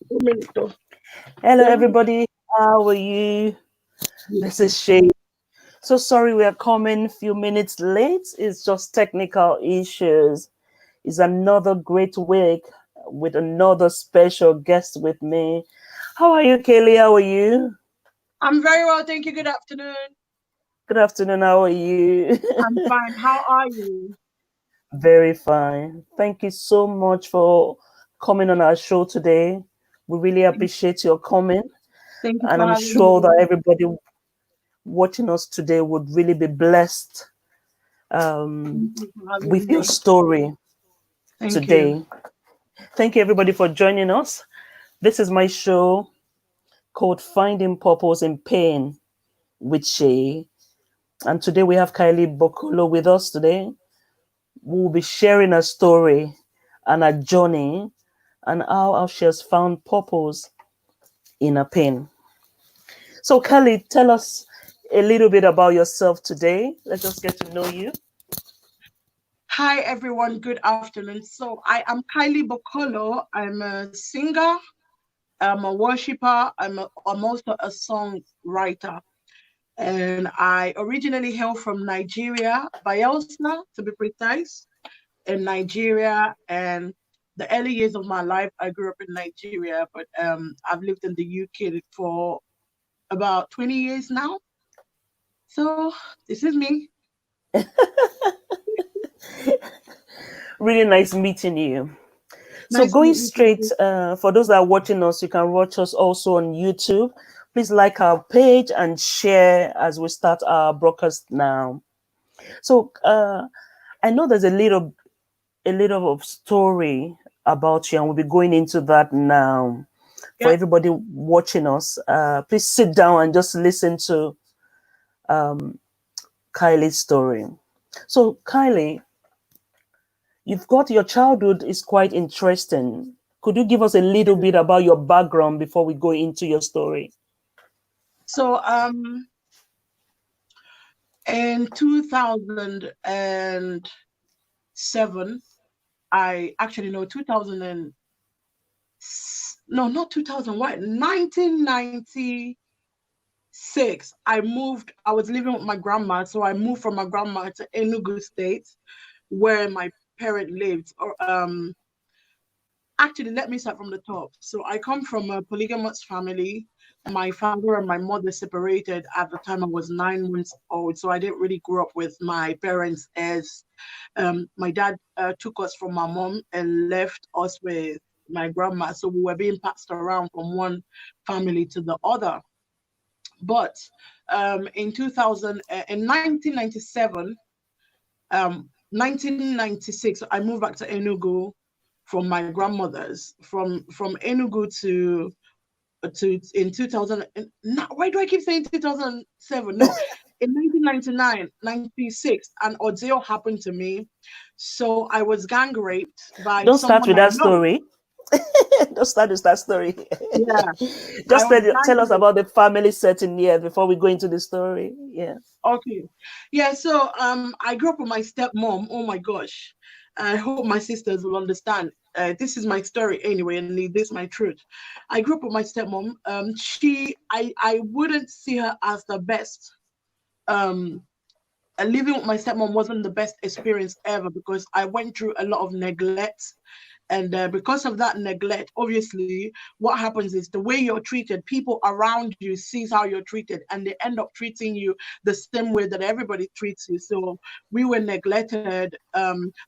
Un minuto. Hello, everybody. How are you? This is Shay. So sorry we are coming a few minutes late. It's just technical issues. It's another great week with another special guest with me. How are you, Kaylee? How are you? I'm very well, thank you. Good afternoon. Good afternoon. How are you? I'm fine. How are you? Very fine. Thank you so much for coming on our show today. We really appreciate your coming, Thank you and for I'm having sure that me. everybody watching us today would really be blessed Thank you for having with your me. story Thank you. today. Thank you, everybody, for joining us. This is my show called Finding Purpose in Pain with Shay. And today we have Kylie Bokolo with us today. We will be sharing a story and a journey and how she has found purpose in her pain. So, Kylie, tell us a little bit about yourself today. Let's just get to know you. Hi, everyone. Good afternoon. So, I am Kylie Bokolo. I'm a singer, I'm a worshiper, I'm also a songwriter. And I originally hail from Nigeria, Bayelsa to be precise, in Nigeria. And the early years of my life, I grew up in Nigeria, but I've lived in the UK for about 20 years now. So this is me. Really nice meeting you. So Nice to going meet you straight, too. for those that are watching us, you can watch us also on YouTube. Please like our page and share as we start our broadcast now. So I know there's a little of story about you, and we'll be going into that now. For Yeah. everybody watching us, please sit down and just listen to Kylie's story. So Kylie, you've got your childhood is quite interesting. Could you give us a little bit about your background before we go into your story? So in 2007, I actually know 2000 and no, not 2000, what? 1996. I was living with my grandma, so I moved from my grandma to Enugu State, where my parent lived. Or actually, let me start from the top. So I come from a polygamous family. My father and my mother separated at the time I was 9 months old, so I didn't really grow up with my parents. As my dad took us from my mom and left us with my grandma, so we were being passed around from one family to the other. But in 2000, in 1997, 1996, I moved back to Enugu from my grandmother's. From Enugu to in 2000. Why do I keep saying 2007? No, in 1999, 96, an ordeal happened to me. So I was gang raped by Don't start someone with I that know. story. Don't start with that story. Yeah, I Just was tell gang us raped. about the family setting here before we go into the story. Yeah. Okay. Yeah, so I grew up with my stepmom. Oh my gosh. I hope my sisters will understand. This is my story anyway, and this is my truth. I grew up with my stepmom. I wouldn't see her as the best. Um, Living with my stepmom wasn't the best experience ever because I went through a lot of neglect. And because of that neglect, obviously, what happens is the way you're treated, people around you sees how you're treated, and they end up treating you the same way that everybody treats you. So we were neglected.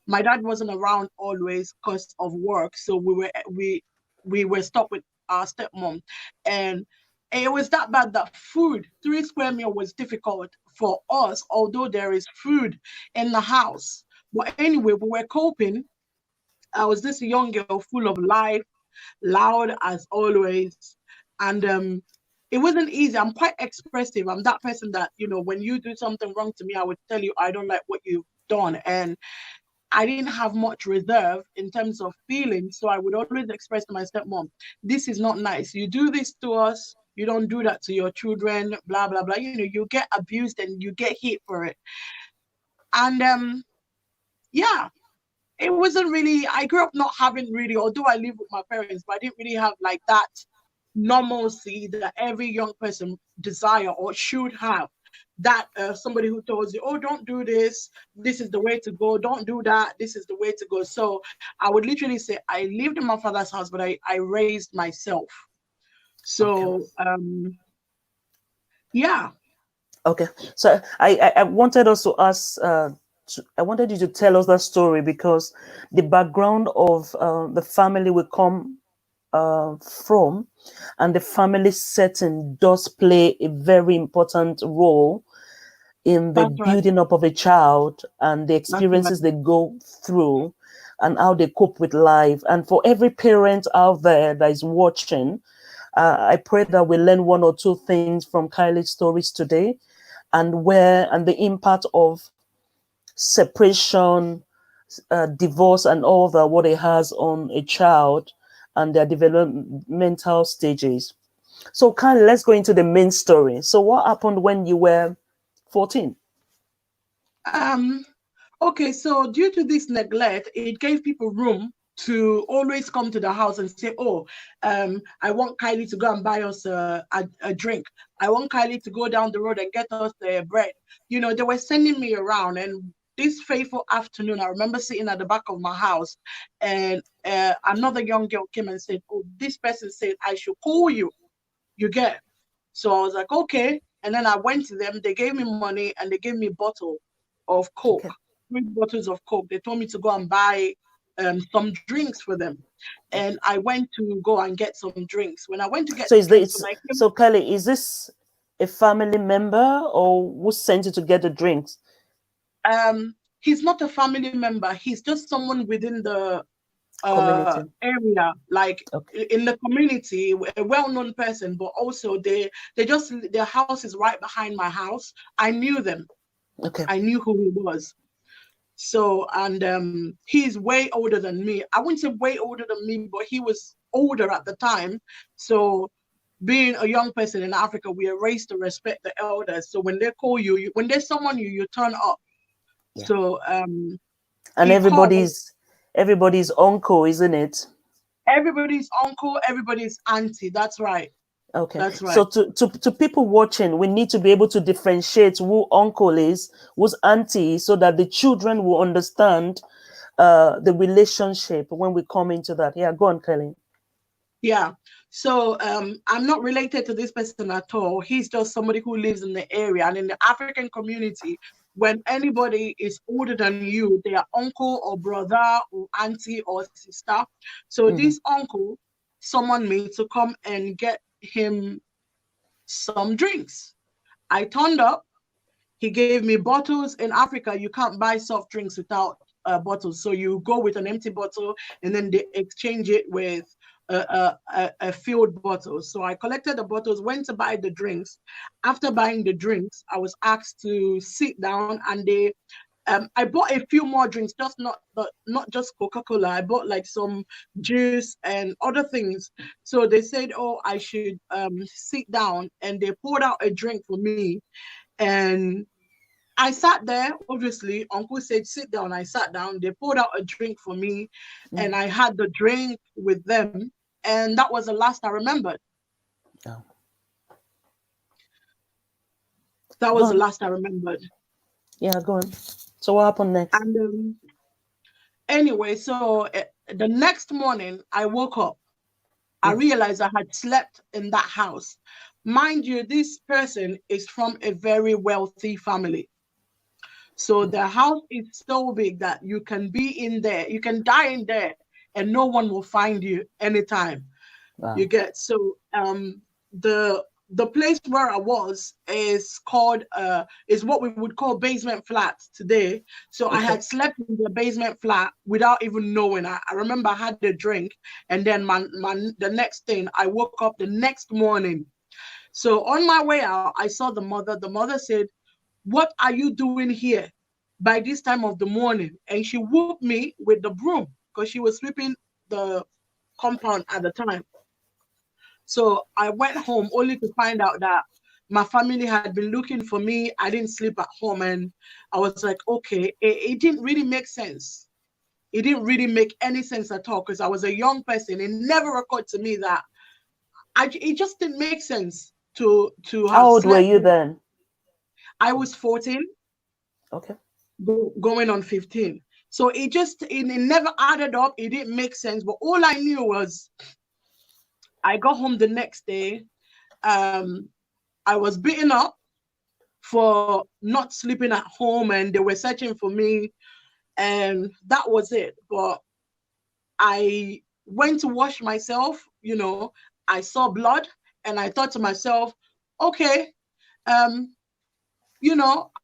My dad wasn't around always because of work, so we were stuck with our stepmom, and it was that bad that food, 3 square meal was difficult for us, although there is food in the house. But anyway, we were coping. I was this young girl full of life, loud as always. And it wasn't easy. I'm quite expressive. I'm that person that, when you do something wrong to me, I would tell you I don't like what you've done. And I didn't have much reserve in terms of feelings. So I would always express to my stepmom, this is not nice. You do this to us. You don't do that to your children, blah, blah, blah. You get abused and you get hit for it. And yeah, it wasn't really, I grew up not having really, although I live with my parents, but I didn't really have like that normalcy that every young person desire or should have. That somebody who tells you, oh, don't do this is the way to go, don't do that, this is the way to go. So I would literally say I lived in my father's house, but I raised myself. Okay. So yeah. Okay. So I wanted us to ask. I wanted you to tell us that story because the background of the family we come from and the family setting does play a very important role in the That's right. building up of a child and the That's right. experiences they go through and how they cope with life. And for every parent out there that is watching, I pray that we learn one or two things from Kylie's stories today, and the impact of separation, divorce, and all that what it has on a child and their developmental stages. So, Kylie, let's go into the main story. So, what happened when you were 14? Um, okay, so due to this neglect, it gave people room to always come to the house and say, oh, I want Kylie to go and buy us a drink. I want Kylie to go down the road and get us the bread. You know, they were sending me around. And this fateful afternoon, I remember sitting at the back of my house, and another young girl came and said, oh, this person said I should call you. You get. So I was like, okay. And then I went to them. They gave me money and they gave me a bottle of Coke, Okay. 3 bottles of Coke. They told me to go and buy some drinks for them. And I went to go and get some drinks. When I went to get So the is drinks, this when I came, so Kylie, is this a family member or who sent you to get the drinks? he's not a family member. He's just someone within the Community. area, like Okay. in the community, a well-known person, but also they just their house is right behind my house. I knew them. Okay. I knew who he was. So, and he's way older than me. I wouldn't say way older than me, but he was older at the time. So, being a young person in Africa, we are raised to respect the elders. So when they call you, when they summon you, you turn up. Yeah. So And he called everybody's uncle, isn't it? everybody's uncle, everybody's auntie. That's right. Okay. That's So right. to people watching, we need to be able to differentiate who uncle is, who's auntie, so that the children will understand the relationship when we come into that. Yeah, go on, Kelly. Yeah. So I'm not related to this person at all. He's just somebody who lives in the area. And in the African community, when anybody is older than you, they are uncle or brother or auntie or sister. So Mm-hmm. this uncle summoned me to come and get him some drinks. I turned up. He gave me bottles. In Africa, you can't buy soft drinks without bottles. So you go with an empty bottle and then they exchange it with a filled bottle. So I collected the bottles, went to buy the drinks. After buying the drinks, I was asked to sit down, and I bought a few more drinks, just not just Coca-Cola. I bought like some juice and other things. So they said, oh, I should sit down, and they poured out a drink for me. And I sat there, obviously. Uncle said, sit down. I sat down. They poured out a drink for me, and I had the drink with them. And that was the last I remembered. Oh. That Go was the on. last I remembered. Yeah, go on. So what happened next? And anyway, so the next morning, I woke up. I Mm. realized I had slept in that house. Mind you, this person is from a very wealthy family. So the house is so big that you can be in there, you can die in there, and no one will find you anytime. You Wow. get. So the the place where I was is what we would call basement flats today. So I Okay. had slept in the basement flat without even knowing. I remember I had the drink, and then the next thing I woke up the next morning. So on my way out, I saw the mother. The mother said, what are you doing here by this time of the morning? And she whooped me with the broom because she was sweeping the compound at the time. So I went home only to find out that my family had been looking for me. I didn't sleep at home. And I was like, okay, it didn't really make sense. it didn't really make any sense at all because I was a young person. It never occurred to me that it just didn't make sense to How have old were slept you with. then? I was 14, Okay. going on 15. So it never added up. It didn't make sense. But all I knew was I got home the next day. Um, I was beaten up for not sleeping at home, and they were searching for me, and that was it. But I went to wash myself, I saw blood, and I thought to myself, okay, um,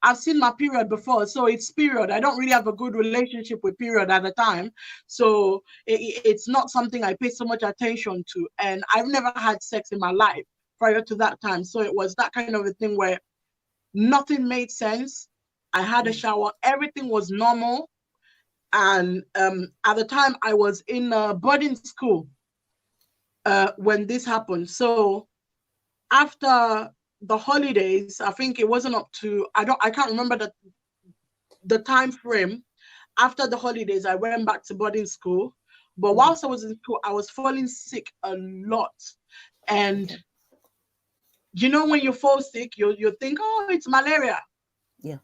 I've seen my period before, so it's period. I don't really have a good relationship with period at the time, so it's not something I pay so much attention to. And I've never had sex in my life prior to that time, so it was that kind of a thing where nothing made sense. I had a shower, everything was normal, and at the time I was in a boarding school when this happened. So after the holidays, I think it wasn't up to I can't remember the time frame. After the holidays, I went back to boarding school. But whilst I was in school, I was falling sick a lot. And when you fall sick, you think, oh, it's malaria. Yeah.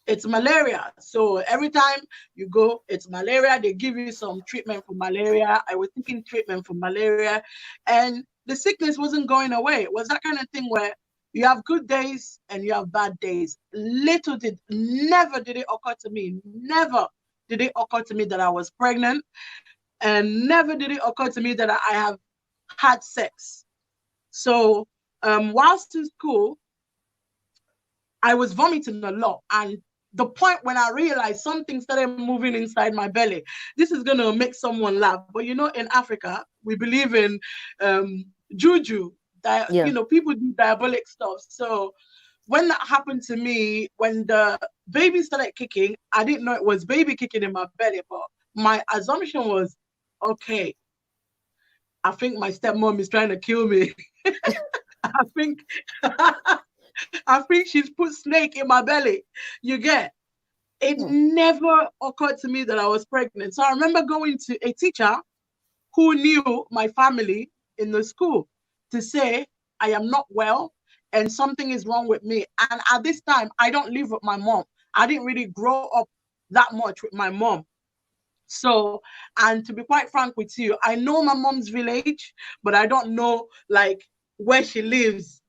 It's malaria. So every time you go, it's malaria. They give you some treatment for malaria. I was taking treatment for malaria, and the sickness wasn't going away. It was that kind of thing where you have good days and you have bad days. Never did it occur to me. Never did it occur to me that I was pregnant, and never did it occur to me that I have had sex. So whilst in school, I was vomiting a lot, and the point when I realized something started moving inside my belly. This is gonna make someone laugh, but in Africa we believe in juju. That Yeah. people do diabolic stuff. So when that happened to me, when the baby started kicking, I didn't know it was baby kicking in my belly, but my assumption was, okay, I think my stepmom is trying to kill me. I think I think she's put snake in my belly. You get. It never occurred to me that I was pregnant. So I remember going to a teacher who knew my family in the school to say, I am not well and something is wrong with me. And at this time, I don't live with my mom. I didn't really grow up that much with my mom. So, and to be quite frank with you, I know my mom's village, but I don't know like where she lives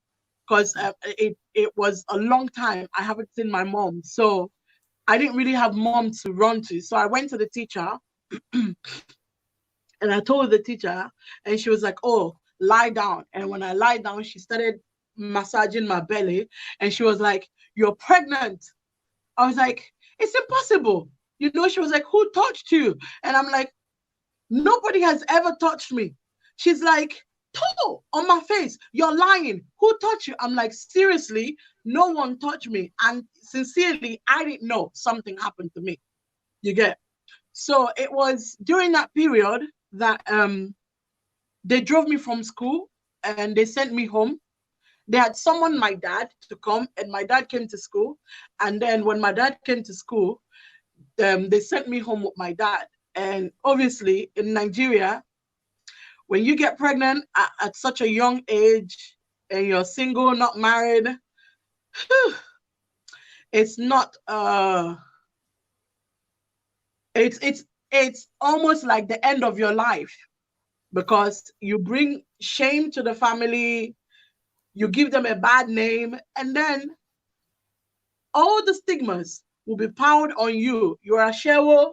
because it was a long time I haven't seen my mom. So I didn't really have mom to run to. So I went to the teacher and I told the teacher, and she was like, oh, lie down. And when I lie down, she started massaging my belly and she was like, you're pregnant. I was like, it's impossible. She was like, who touched you? And I'm like, nobody has ever touched me. She's like, toe on my face. You're lying. Who touched you? I'm like, seriously, no one touched me. And sincerely, I didn't know something happened to me. You get. So it was during that period that they drove me from school and they sent me home. They had summoned my dad to come, and my dad came to school. And then when my dad came to school, they sent me home with my dad. And obviously in Nigeria, when you get pregnant at such a young age and you're single, not married, it's not it's almost like the end of your life because you bring shame to the family, you give them a bad name, and then all the stigmas will be piled on you. You're a shewo,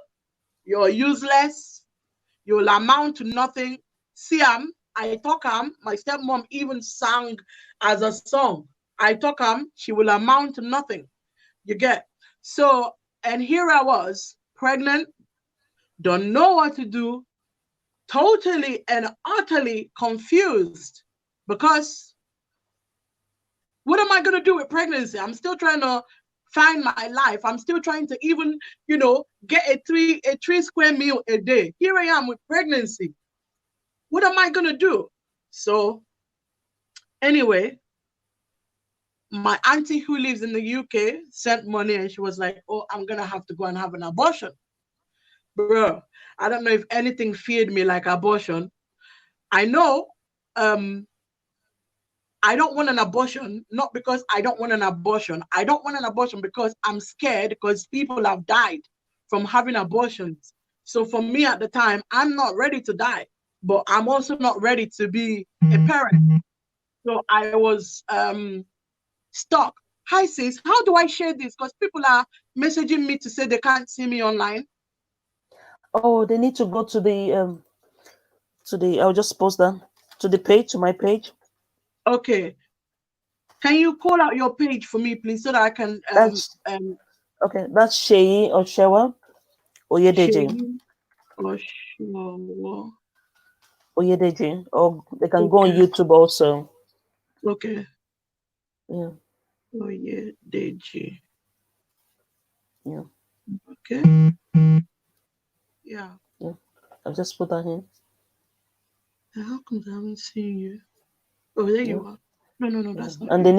you're useless, you'll amount to nothing. Siam, I talk my stepmom even sang as a song. I talk she will amount to nothing. You get. So, and here I was, pregnant, don't know what to do, totally and utterly confused because what am I going to do with pregnancy? I'm still trying to find my life. I'm still trying to even, get a three square meal a day. Here I am with pregnancy. What am I going to do? So anyway, my auntie who lives in the UK sent money and she was like, oh, I'm going to have to go and have an abortion. bro, I don't know if anything feared me like abortion. I know I don't want an abortion, not because I don't want an abortion. I don't want an abortion because I'm scared because people have died from having abortions. So for me at the time, I'm not ready to die, but I'm also not ready to be a parent. So I was stuck. Hi sis, how do I share this? Because people are messaging me to say they can't see me online. Oh, they need to go to the I'll just post that to the page, to my page. Okay. Can you call out your page for me, please, so that I can That's okay. That's Seyi Oshewa-Oyedeji. Seyi Oshewa. Oyedeji. Or they can go on Okay. YouTube also. Okay. Yeah. Oyedeji. Yeah. Okay. Yeah. Yeah. I'll just put that in. How come I haven't seen you? Oh, there Yeah. you are. No, Yeah. that's not And you.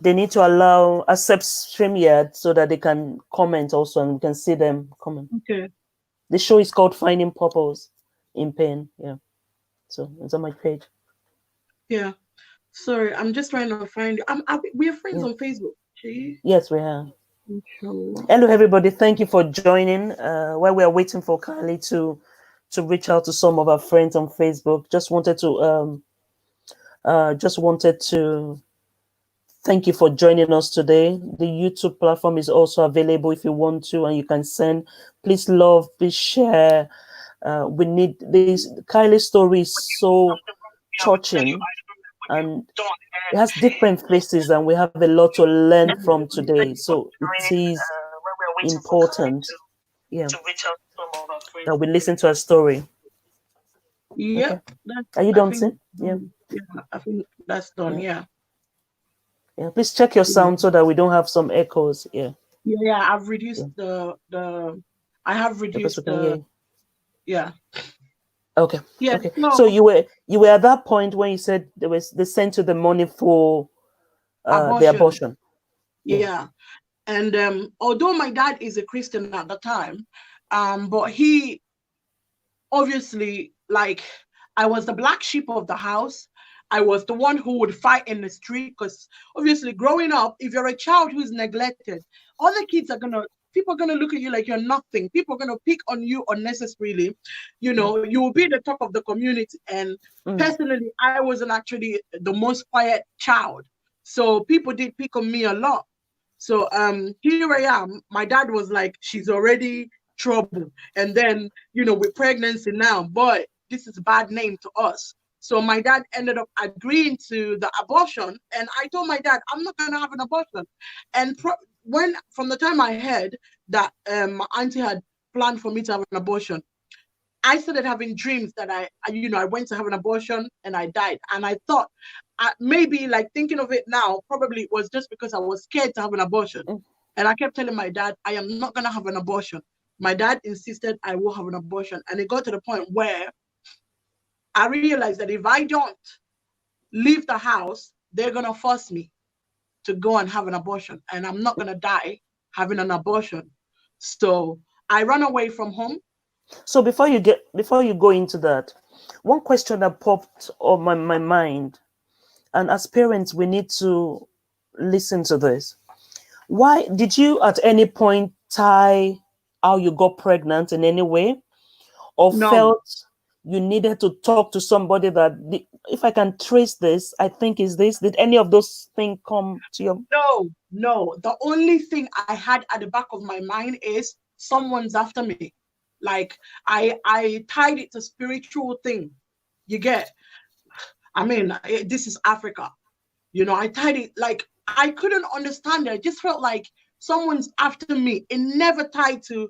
they need to allow accept StreamYard so that they can comment also and we can see them comment. Okay. The show is called Finding Purpose in Pain. Yeah. So it's on my page. Yeah. Sorry, I'm just trying to find you. We're friends Yeah. on Facebook. Okay. Yes, we have. Inshallah. Hello, everybody. Thank you for joining. While we are waiting for Kylie to reach out to some of our friends on Facebook, just wanted to thank you for joining us today. The YouTube platform is also available if you want to, and you can send. Please love, please share. We need this. Kylie's story is so touching, and it has different faces, and we have a lot to learn from today. So it is important, yeah, that we listen to her story. Okay, Yep. are you I done, think Sim? Yeah, yeah, I think that's done. yeah, Yeah. yeah. Please check your sound so that we don't have some echoes. Yeah, Yeah, I've yeah, reduced the I have because we reduced can hear the you. yeah. Okay, Yeah. okay. So So you were at that point when you said they sent you the money for the abortion. abortion. Yeah. Yeah. And although my dad is a Christian at the time, but he obviously, like, I was the black sheep of the house. I was the one who would fight in the street because obviously growing up, if you're a child who's neglected, other kids are gonna people are gonna look at you like you're nothing. People are gonna pick on you unnecessarily. You Mm, know, you will be the talk of the community. And mm, personally, I wasn't actually the most quiet child. So people did pick on me a lot. So here I am. My dad was like, she's already trouble. And then, with pregnancy now, boy, this is a bad name to us. So my dad ended up agreeing to the abortion. And I told my dad, I'm not gonna have an abortion. And when from the time I heard that my auntie had planned for me to have an abortion, I started having dreams that I went to have an abortion and I died. And I thought, maybe like thinking of it now, probably it was just because I was scared to have an abortion. mm. And I kept telling my dad, I am not going to have an abortion. My dad insisted I will have an abortion. And it got to the point where I realized that if I don't leave the house, they're going to force me to go and have an abortion. And I'm not going to die having an abortion. So I ran away from home. So before you go into that, one question that popped on my mind, and as parents, we need to listen to this. Why did you at any point tie how you got pregnant in any way, or No, felt you needed to talk to somebody if I can trace this, I think is this? Did any of those things come to your? no. The only thing I had at the back of my mind is someone's after me. Like I tied it to spiritual thing. You get, I mean, this is Africa. I tied it like I couldn't understand it. I just felt like someone's after me. It never tied to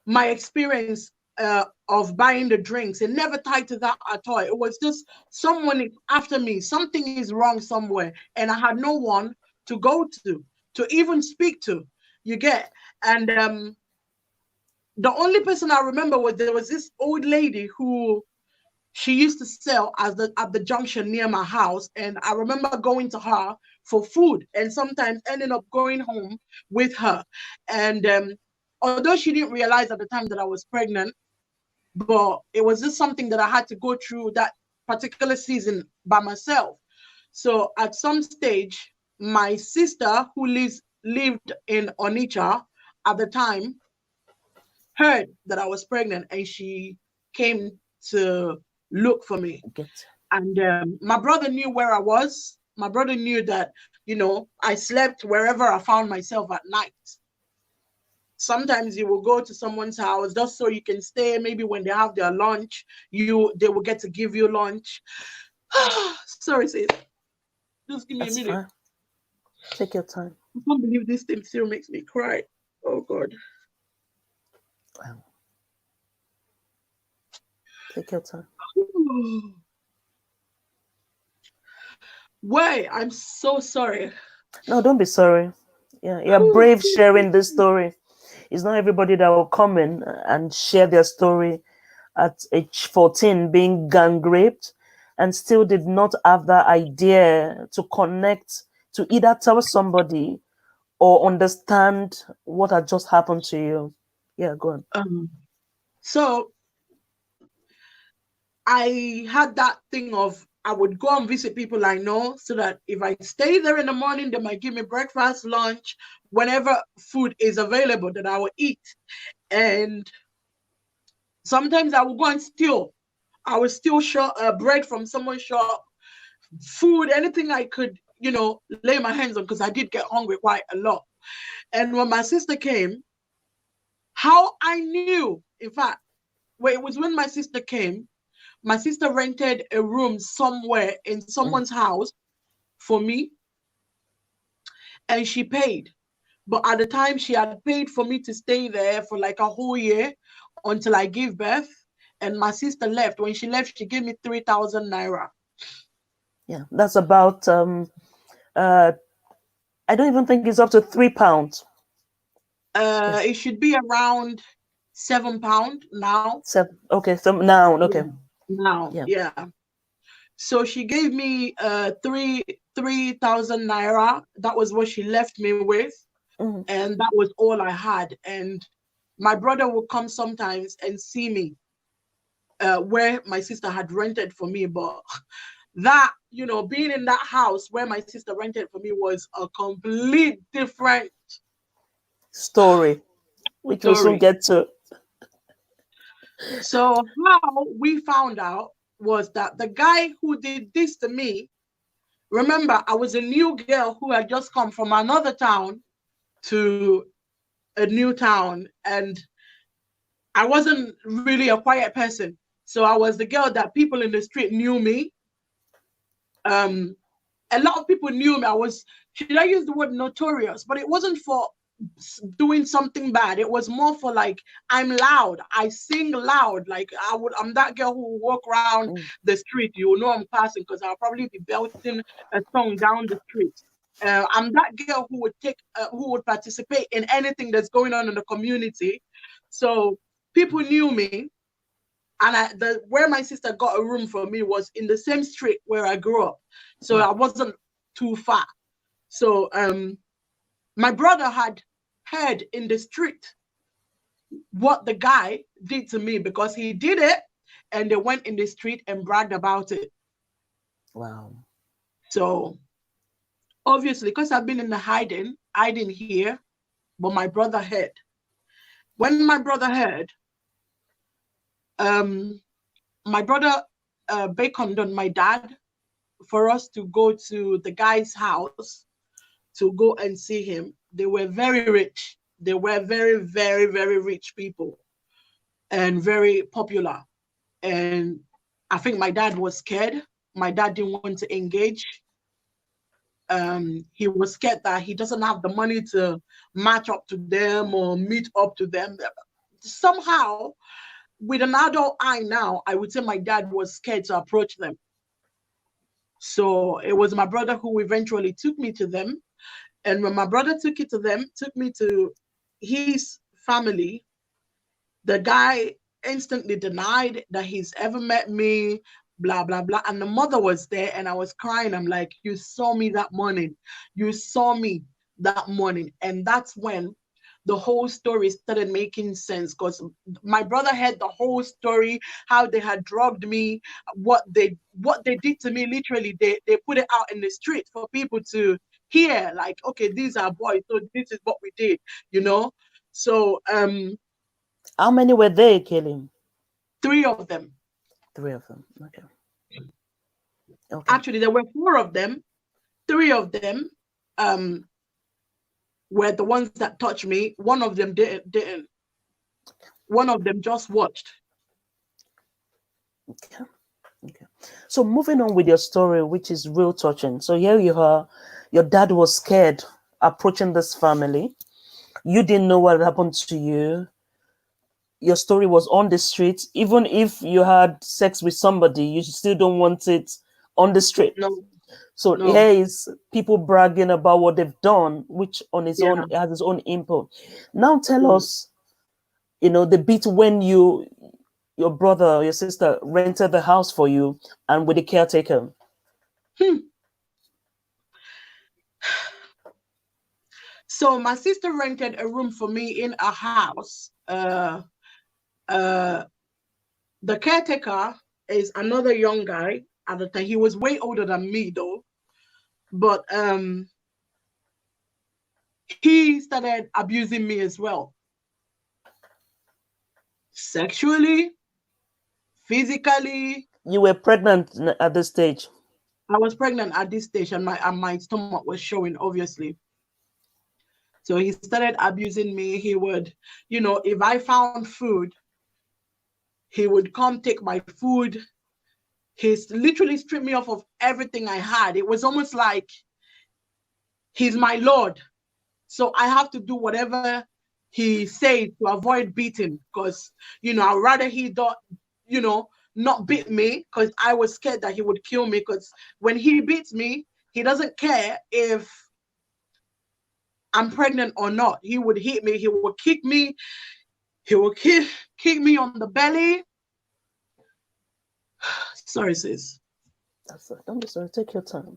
my experience of buying the drinks. It never tied to that at all. It was just someone is after me. Something is wrong somewhere, and I had no one to go to even speak to. You get, and the only person I remember was there was this old lady who she used to sell at the junction near my house, and I remember going to her for food, and sometimes ending up going home with her, and although she didn't realize at the time that I was pregnant, but it was just something that I had to go through that particular season by myself. So at some stage, my sister, who lived in Onitsha at the time, heard that I was pregnant, and she came to look for me. Get. And my brother knew where I was. My brother knew that, I slept wherever I found myself at night. Sometimes you will go to someone's house just so you can stay. Maybe when they have their lunch, they will get to give you lunch. Sorry, sis. Just give me That's a minute. fine. Take your time. I can't believe this thing still makes me cry. Oh God. Wow. Take your time. Why? I'm so sorry. No, don't be sorry. Yeah, you're brave sharing this story. It's not everybody that will come in and share their story at age 14 being gang raped and still did not have that idea to connect, to either tell somebody or understand what had just happened to you. Yeah, go on. So I had that thing of I would go and visit people I know so that if I stay there in the morning, they might give me breakfast, lunch, whenever food is available that I will eat. And sometimes I will go and steal. I would steal bread from someone's shop, food, anything I could, lay my hands on, because I did get hungry quite a lot. And when my sister came, how I knew, in fact, it was when my sister came. My sister rented a room somewhere in someone's house for me, and she paid. But at the time, she had paid for me to stay there for like a whole year until I gave birth. And my sister left. When she left, she gave me 3,000 naira. Yeah, that's about I don't even think it's up to £3. Yes. It should be around £7 now. Okay, so now, okay. Yeah. Now, yeah. So she gave me 3,000 naira. That was what she left me with. And that was all I had. And my brother would come sometimes and see me where my sister had rented for me. But that, being in that house where my sister rented for me was a complete different story, which we'll soon get to. So how we found out was that the guy who did this to me, remember, I was a new girl who had just come from another town to a new town, and I wasn't really a quiet person. So I was the girl that people in the street knew me. A lot of people knew me. Should I use the word notorious? But it wasn't for doing something bad. It was more for like, I'm loud. I sing loud. Like I'm that girl who will walk around the street. You will know I'm passing because I'll probably be belting a song down the street. I'm that girl who would participate in anything that's going on in the community. So people knew me. And where my sister got a room for me was in the same street where I grew up. So I wasn't too far. So my brother had heard in the street what the guy did to me, because he did it and they went in the street and bragged about it. Wow. So obviously, because I've been in the hiding, I didn't hear, but my brother heard. When my brother heard, my brother beckoned on my dad for us to go to the guy's house to go and see him. They were very rich. They were very, very, very rich people and very popular. And I think my dad was scared. My dad didn't want to engage. He was scared that he doesn't have the money to match up to them or meet up to them. Somehow, with an adult eye now, I would say my dad was scared to approach them. So it was my brother who eventually took me to them. And when my brother took me to his family, the guy instantly denied that he's ever met me, blah, blah, blah. And the mother was there and I was crying. I'm like, you saw me that morning. You saw me that morning. And that's when the whole story started making sense, because my brother had the whole story, how they had drugged me, what they did to me. Literally, they put it out in the street for people to hear, like, okay, these are boys, so this is what we did, you know. So How many were they killing? 3 of them. 3 of them. Okay. Okay. Actually, there were 4 of them. 3 of them um were the ones that touched me. One of them didn't. One of them just watched. Okay. Okay. So moving on with your story, which is real touching. So here you are, your dad was scared approaching this family. You didn't know what happened to you. Your story was on the street. Even if you had sex with somebody, you still don't want it on the street. No, So no. here is people bragging about what they've done, which on its own Yeah. has its own input. Now tell Mm. us, the bit when your brother or your sister rented the house for you and with the caretaker. Hmm. So my sister rented a room for me in a house. Uh, the caretaker is another young guy at the time. He was way older than me though, but he started abusing me as well, sexually, physically. You were pregnant at this stage. I was pregnant at this stage, and my stomach was showing, obviously. So he started abusing me. He would, if I found food, he would come take my food. He's literally stripped me off of everything I had. It was almost like he's my lord. So I have to do whatever he says to avoid beating, because, I'd rather he don't, not beat me, because I was scared that he would kill me. Because when he beats me, he doesn't care if I'm pregnant or not. He would hit me. He would kick me. He would kick me on the belly. Sorry, sis. That's it. Don't be sorry. Take your time.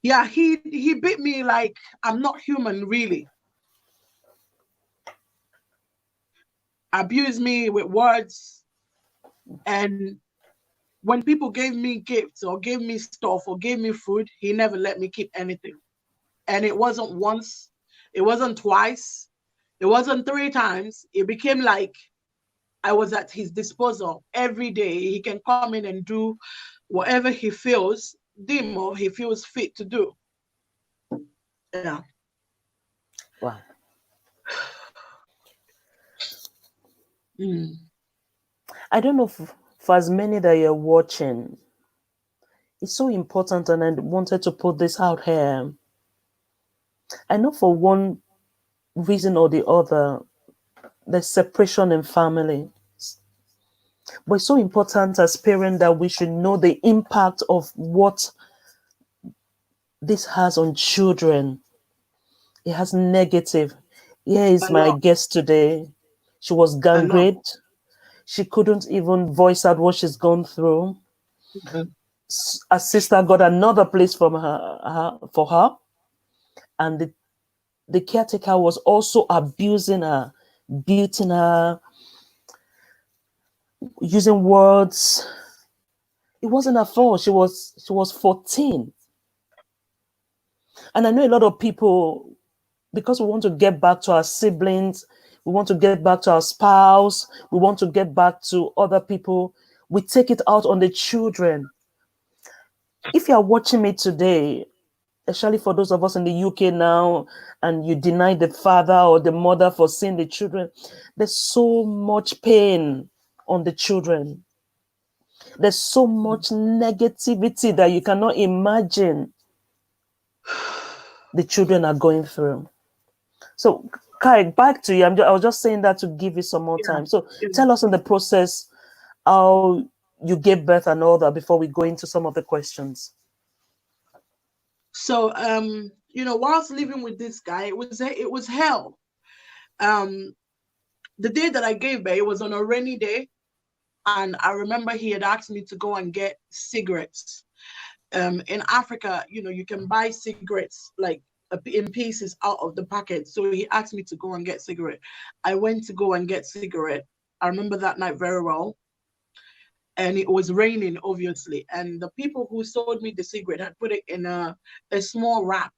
Yeah, he beat me like I'm not human, really. Abused me with words. And when people gave me gifts or gave me stuff or gave me food, he never let me keep anything. And it wasn't once, it wasn't twice, it wasn't 3 times. It became like I was at his disposal every day. He can come in and do whatever he feels, deem or he feels fit to do. Yeah. Wow. Mm. I don't know if, for as many that you're watching, it's so important, and I wanted to put this out here. I know for one reason or the other, there's separation in family. But it's so important as parents that we should know the impact of what this has on children. It has negative. Here is A my lot, guest today. She was a gang lot. raped. She couldn't even voice out what she's gone through. Mhm. A sister got another place from for her, and the caretaker was also abusing her, beating her, using words. It wasn't her fault. She was 14. And I know a lot of people, because we want to get back to our siblings, we want to get back to our spouse, we want to get back to other people, we take it out on the children. If you are watching me today, especially for those of us in the UK now, and you deny the father or the mother for seeing the children, there's so much pain on the children. There's so much negativity that you cannot imagine the children are going through. So, Kai, back to you. I was just saying that to give you some more Yeah. time. So, Yeah. tell us in the process how you gave birth and all that before we go into some of the questions. So whilst living with this guy, it was hell. Um the day that I gave birth, it was on a rainy day. And I remember he had asked me to go and get cigarettes. In Africa, you know, you can buy cigarettes like in pieces out of the packet. So he asked me to go and get cigarette. I went to go and get cigarette. I remember that night very well. And it was raining, obviously. And the people who sold me the cigarette had put it in a small wrap.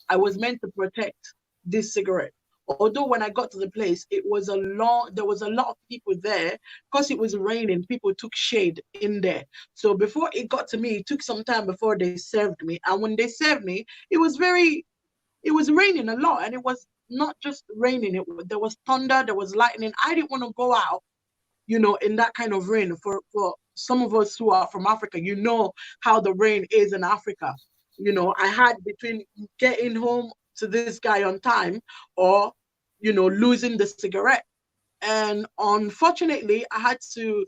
I was meant to protect this cigarette. Although when I got to the place, there was a lot of people there because it was raining. People took shade in there. So before it got to me, it took some time before they served me. And when they served me, it was raining a lot. And it was not just raining. There was thunder, there was lightning. I didn't want to go out, you know, in that kind of rain. For some of us who are from Africa, you know how the rain is in Africa. You know, I had between getting home to this guy on time or, you know, losing the cigarette. And unfortunately, I had to,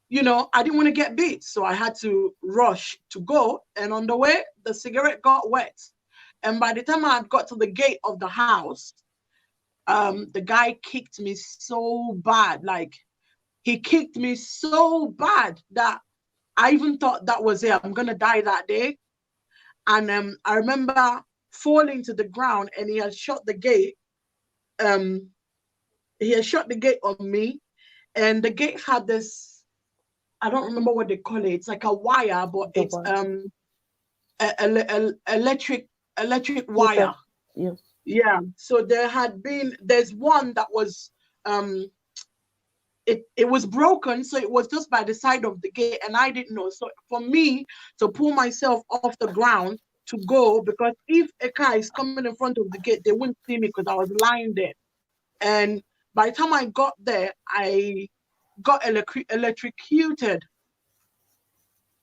you know, I didn't want to get beat. So I had to rush to go. And on the way, the cigarette got wet. And by the time I had got to the gate of the house, the guy kicked me so bad. Like, he kicked me so bad that I even thought that was it. I'm going to die that day. And I remember falling to the ground, and he had shut the gate. He had shut the gate on me, and the gate had this, I don't remember what they call it. It's like a wire, but it's electric wire. Okay. Yeah. Yeah. So there's one that was it was broken, so it was just by the side of the gate, and I didn't know. So for me to pull myself off the ground to go, because if a car is coming in front of the gate, they wouldn't see me because I was lying there. And by the time I got there, I got electrocuted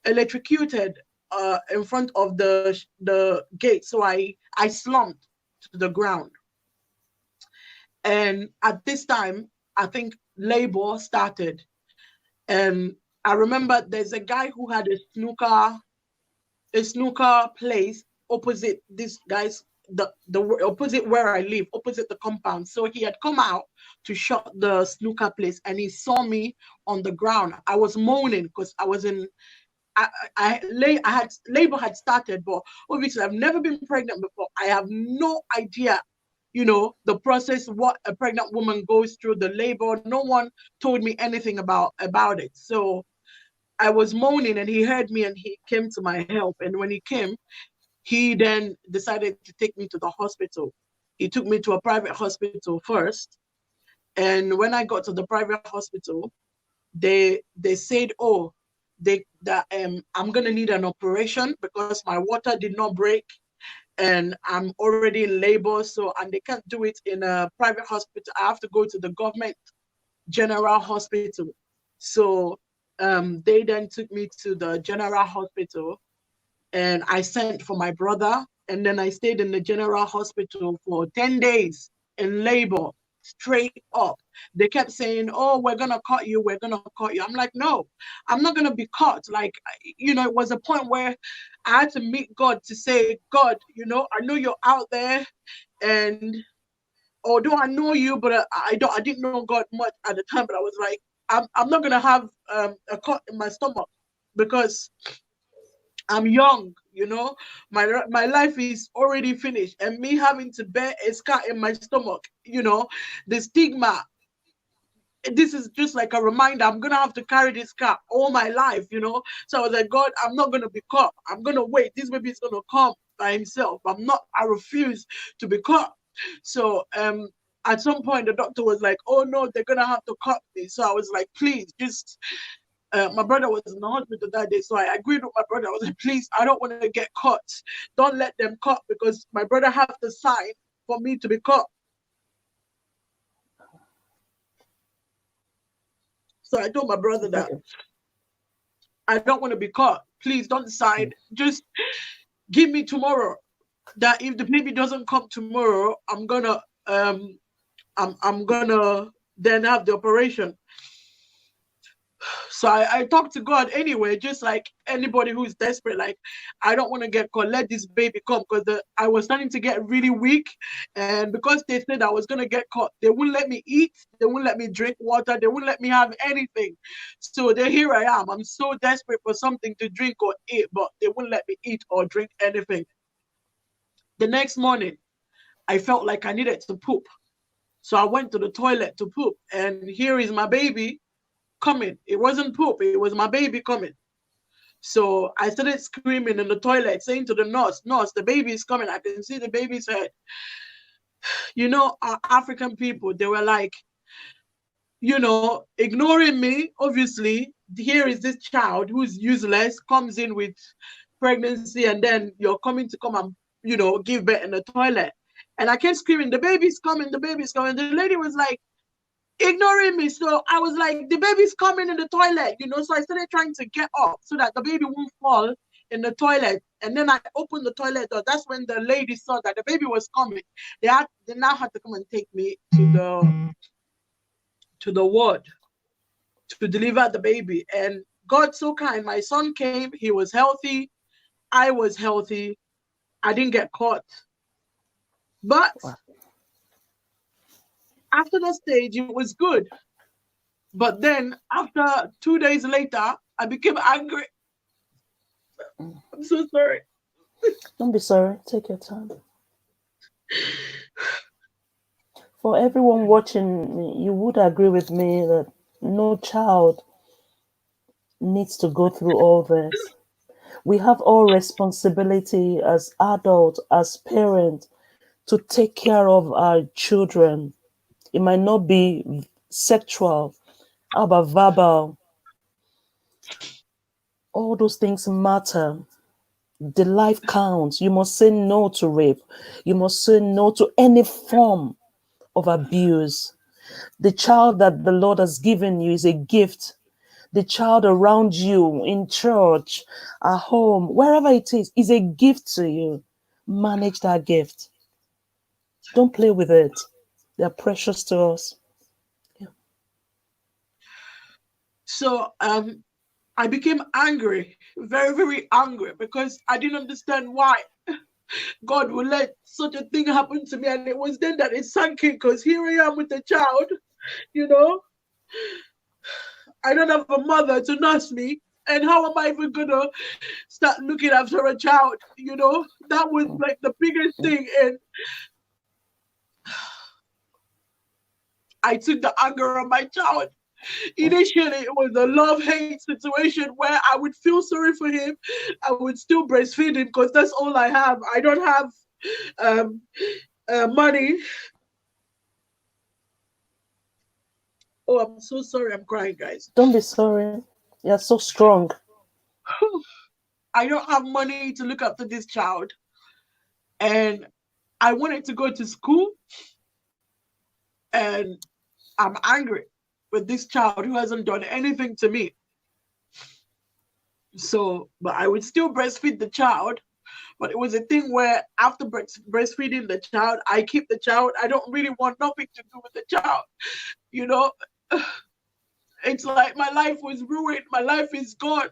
in front of the gate. So I slumped to the ground. And at this time, I think labor started. And I remember there's a guy who had a snooker place opposite this guy's the opposite where I live, opposite the compound. So he had come out to shut the snooker place, and he saw me on the ground. I was moaning because I was in I had labor had started, but obviously I've never been pregnant before. I have no idea, you know, the process, what a pregnant woman goes through, the labor. No one told me anything about it. So I was moaning, and he heard me, and he came to my help. And when he came, he then decided to take me to the hospital. He took me to a private hospital first. And when I got to the private hospital, they said, oh, I'm gonna need an operation because my water did not break and I'm already in labor. So, and they can't do it in a private hospital. I have to go to the government general hospital. So they then took me to the general hospital, and I sent for my brother, and then I stayed in the general hospital for 10 days in labor, straight up. They kept saying, oh, we're going to cut you, we're going to cut you. I'm like, no, I'm not going to be cut. Like, you know, it was a point where I had to meet God to say, God, you know, I know you're out there, and although I know you, but I didn't know God much at the time, but I was like, I'm not going to have a cut in my stomach because I'm young, you know, my life is already finished, and me having to bear a scar in my stomach, you know, the stigma. This is just like a reminder. I'm gonna have to carry this scar all my life, you know. So I was like, God, I'm not gonna be caught. I'm gonna wait. This baby is gonna come by himself. I refuse to be caught. So at some point the doctor was like, oh no, they're gonna have to cut me. So I was like, please, just my brother was in the hospital that day, so I agreed with my brother. I was like, please, I don't want to get caught. Don't let them cut, because my brother have to sign for me to be caught. So I told my brother that I don't want to be caught. Please don't sign. Just give me tomorrow. That if the baby doesn't come tomorrow, I'm gonna then have the operation. So I talked to God anyway, just like anybody who's desperate. Like, I don't want to get caught. Let this baby come, because I was starting to get really weak, and because they said I was gonna get caught, they wouldn't let me eat. They wouldn't let me drink water. They wouldn't let me have anything. So there, here I am. I'm so desperate for something to drink or eat, but they wouldn't let me eat or drink anything. The next morning, I felt like I needed to poop. So I went to the toilet to poop, and here is my baby coming. It wasn't poop, it was my baby coming. So I started screaming in the toilet, saying to the nurse, "Nurse, the baby is coming. I can see the baby's head." You know, our African people, they were like, ignoring me. Obviously, here is this child who's useless, comes in with pregnancy, and then you're coming to come and, give birth in the toilet. And I kept screaming, "The baby's coming, the baby's coming." The lady was like, ignoring me. So I was like, "The baby's coming in the toilet, So I started trying to get up so that the baby won't fall in the toilet. And then I opened the toilet door. That's when the lady saw that the baby was coming. They now had to come and take me to the ward to deliver the baby. And God so kind. My son came. He was healthy. I was healthy. I didn't get caught. But after that stage, it was good. But then after 2 days later, I became angry. I'm so sorry. Don't be sorry. Take your time. For everyone watching, you would agree with me that no child needs to go through all this. We have all responsibility as adults, as parents, to take care of our children. It might not be sexual, how about verbal? All those things matter. The life counts. You must say no to rape. You must say no to any form of abuse. The child that the Lord has given you is a gift. The child around you in church, at home, wherever it is a gift to you. Manage that gift. Don't play with it. They're precious to us. Yeah. So I became angry, very, very angry, because I didn't understand why God would let such a thing happen to me. And it was then that it sank in, because here I am with a child, you know. I don't have a mother to nurse me. And how am I even gonna start looking after a child? That was like the biggest thing. And I took the anger of my child. Initially, it was a love-hate situation where I would feel sorry for him. I would still breastfeed him because that's all I have. I don't have money. Oh, I'm so sorry. I'm crying, guys. Don't be sorry. You're so strong. I don't have money to look after this child. And I wanted to go to school. And I'm angry with this child who hasn't done anything to me. So, but I would still breastfeed the child. But it was a thing where after breastfeeding the child, I keep the child. I don't really want nothing to do with the child. It's like my life was ruined. My life is gone.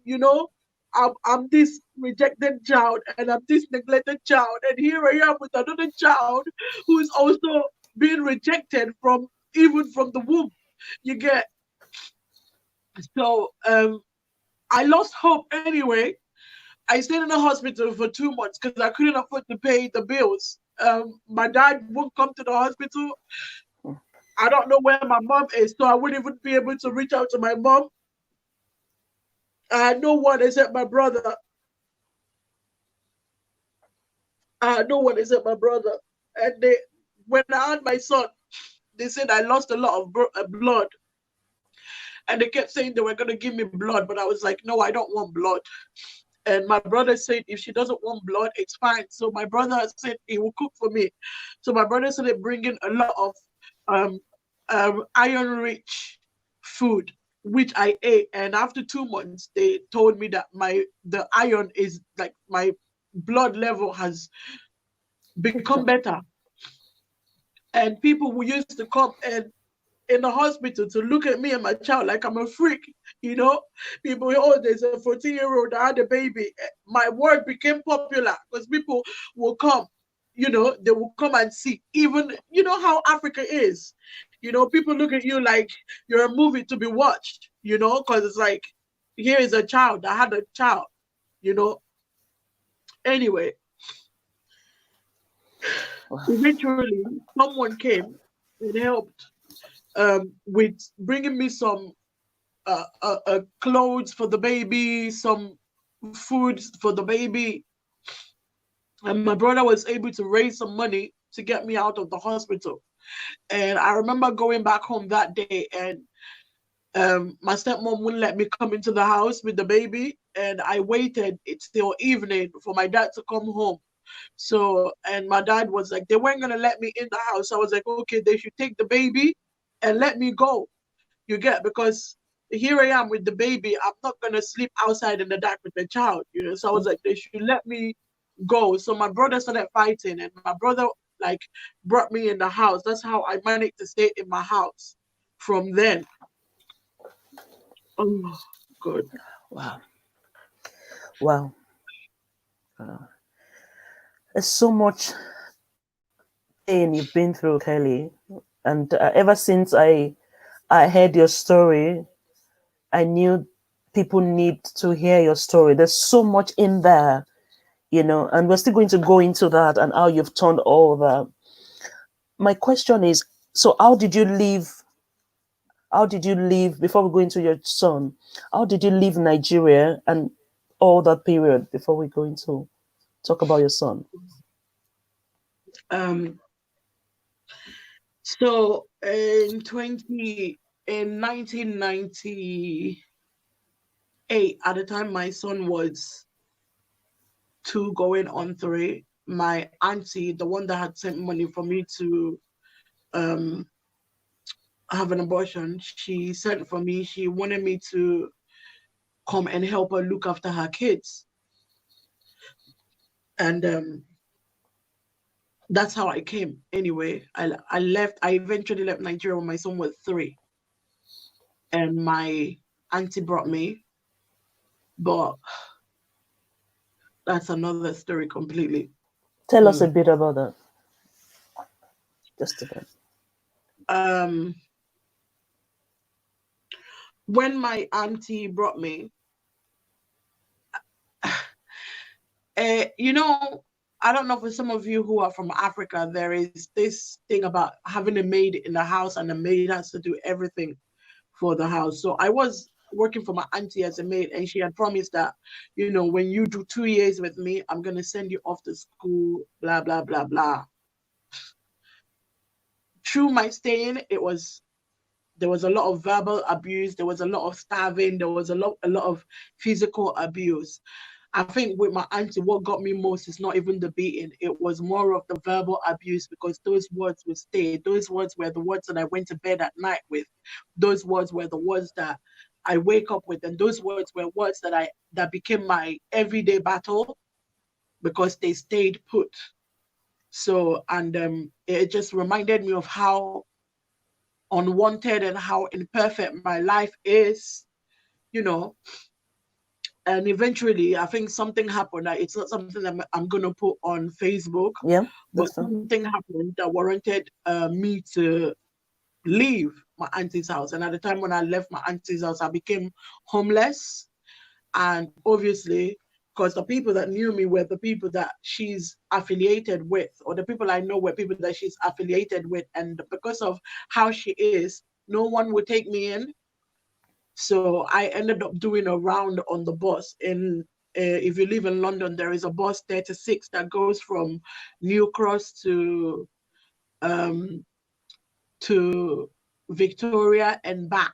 You know, I'm this rejected child and I'm this neglected child. And here I am with another child who is also being rejected even from the womb. You get. So I lost hope anyway. I stayed in the hospital for 2 months because I couldn't afford to pay the bills. My dad won't come to the hospital. I don't know where my mom is, so I wouldn't even be able to reach out to my mom. I had no one except my brother. And when I had my son, they said I lost a lot of blood. And they kept saying they were going to give me blood, but I was like, no, I don't want blood. And my brother said, if she doesn't want blood, it's fine. So my brother said he will cook for me. So my brother started bringing a lot of iron-rich food, which I ate. And after 2 months, they told me that the iron is like my blood level has become better. And people who used to come and in the hospital to look at me and my child like I'm a freak. You know, people, oh, there's a 14-year-old that had a baby. My work became popular because people will come. You know, they will come and see. Even, you know how Africa is. You know, people look at you like you're a movie to be watched. You know, because it's like, here is a child that had a child. You know. Anyway, eventually someone came and helped with bringing me some clothes for the baby, some food for the baby, and my brother was able to raise some money to get me out of the hospital. And I remember going back home that day, and my stepmom wouldn't let me come into the house with the baby, and I waited till evening for my dad to come home. So, and my dad was like, they weren't gonna let me in the house. I was like, okay, they should take the baby and let me go. You get, because here I am with the baby. I'm not gonna sleep outside in the dark with the child, you know. So I was like, they should let me go. So my brother started fighting, and my brother like brought me in the house. That's how I managed to stay in my house from then. Oh, good. Wow. Wow. There's so much pain you've been through, Kelly. And ever since I heard your story, I knew people need to hear your story. There's so much in there, you know, and we're still going to go into that and how you've turned all that. My question is, so how did you leave before we go into your son? How did you leave Nigeria and all that period before we go into talk about your son? Um, so in 1998, at the time my son was 2 going on 3, my auntie, the one that had sent money for me to um have an abortion, she sent for me. She wanted me to come and help her look after her kids. And that's how I came. Anyway, I left. I eventually left Nigeria when my son was 3, and my auntie brought me. But that's another story completely. Tell us a Mm. bit about that. Just a bit. Um, when my auntie brought me, you know, I don't know, for some of you who are from Africa, there is this thing about having a maid in the house, and the maid has to do everything for the house. So I was working for my auntie as a maid, and she had promised that, you know, when you do 2 years with me, I'm gonna send you off to school, blah blah blah blah. Through my staying, there was a lot of verbal abuse, there was a lot of starving, there was a lot of physical abuse. I think with my auntie, what got me most is not even the beating. It was more of the verbal abuse, because those words would stay. Those words were the words that I went to bed at night with. Those words were the words that I wake up with, and those words were words that became my everyday battle, because they stayed put. So, and it just reminded me of how unwanted and how imperfect my life is, you know. And eventually, I think something happened. It's not something that I'm going to put on Facebook, Yeah, but that's fine. something happened that warranted me to leave my auntie's house. And at the time when I left my auntie's house, I became homeless. And obviously, because the people that knew me were the people that she's affiliated with, or the people I know were people that she's affiliated with. And because of how she is, no one would take me in. So I ended up doing a round on the bus. If you live in London, there is a bus 36 that goes from New Cross um, to Victoria and back.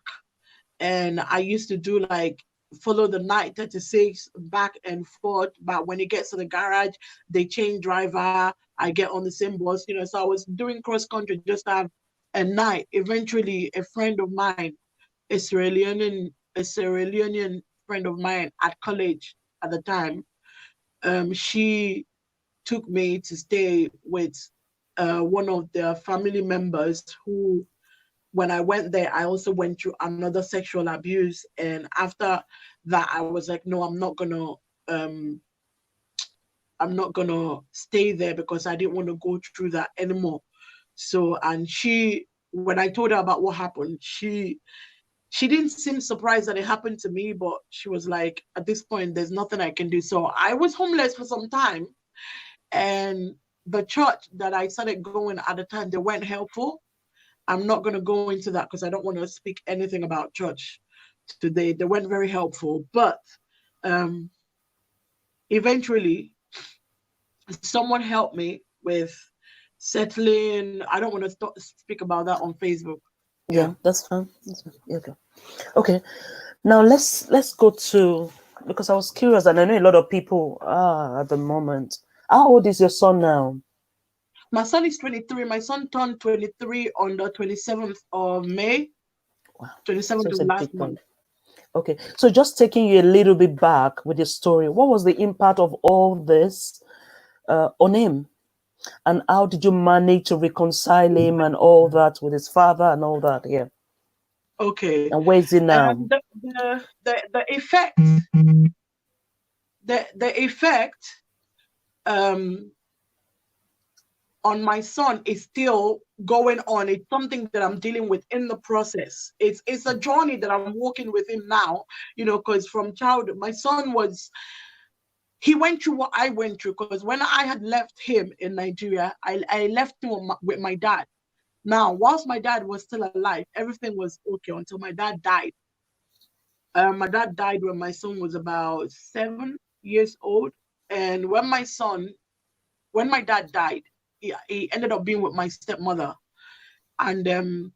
And I used to do like follow the night 36 back and forth. But when it gets to the garage, they change driver. I get on the same bus, you know. So I was doing cross country just to have a night. Eventually, a friend of mine, a Sierra Leonean friend of mine at college at the time, she took me to stay with one of their family members who when I went there, I also went through another sexual abuse. And after that, I was like, no, I'm not gonna stay there because I didn't want to go through that anymore. So, and when I told her about what happened, she didn't seem surprised that it happened to me, but she was like, at this point, there's nothing I can do. So I was homeless for some time, and the church that I started going at the time, they weren't helpful. I'm not going to go into that because I don't want to speak anything about church today. They weren't very helpful, but um, eventually someone helped me with settling. I don't want to speak about that on Facebook. Yeah, that's fine. That's fine. Yeah, okay. Okay. Now let's go to, because I was curious, and I know a lot of people are at the moment. How old is your son now? My son is 23. My son turned 23 on the 27th of May. Wow. 27th So it's of a last big one. month. Okay. So just taking you a little bit back with the story, what was the impact of all this on him? And how did you manage to reconcile him and all that with his father and all that? Yeah. Okay. And where is he now? The effect the effect on my son is still going on. It's something that I'm dealing with in the process. It's a journey that I'm walking with him now, because from childhood, my son he went through what I went through, because when I had left him in Nigeria, I left him with my dad. Now, whilst my dad was still alive, everything was okay until my dad died. My dad died when my son was about 7 years old. And when my dad died, he ended up being with my stepmother. And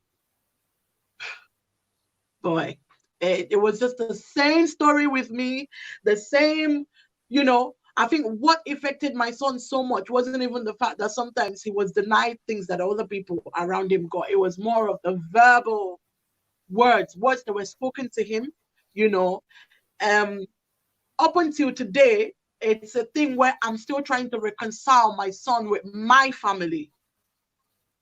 boy, it was just the same story with me, the same, I think what affected my son so much wasn't even the fact that sometimes he was denied things that other people around him got. It was more of the verbal words that were spoken to him, you know. Um, Up until today, it's a thing where I'm still trying to reconcile my son with my family.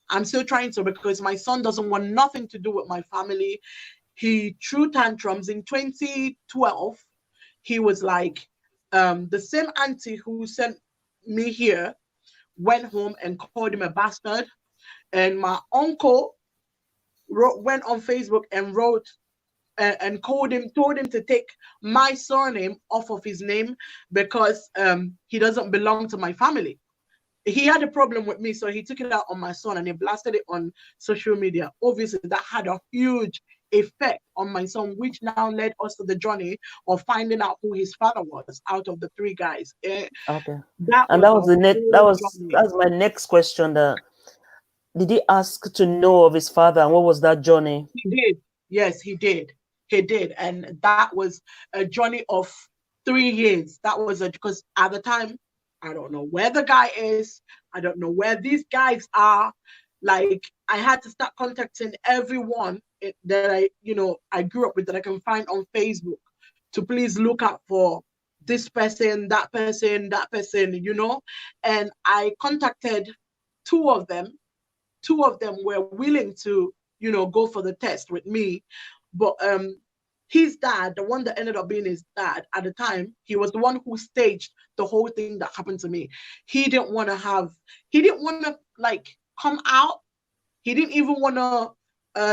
I'm still trying to, because my son doesn't want nothing to do with my family. He threw tantrums in 2012. He was like, the same auntie who sent me here went home and called him a bastard. And my uncle went on Facebook and wrote and told him to take my surname off of his name because he doesn't belong to my family. He had a problem with me, so he took it out on my son and he blasted it on social media. Obviously, that had a huge effect on my son, which now led us to the journey of finding out who his father was out of the three guys. Okay. That And was that a was the net. whole journey. That's my next question. Did he ask to know of his father, and what was that journey? He did. Yes, he did. He did. And that was a journey of 3 years. That was because at the time, I don't know where the guy is. I don't know where these guys are. Like, I had to start contacting everyone that I grew up with, that I can find on Facebook, to please look out for this person, that person, that person, And I contacted two of them. Two of them were willing to, go for the test with me. But his dad, the one that ended up being his dad at the time, he was the one who staged the whole thing that happened to me. He didn't want to like come out. He didn't even want to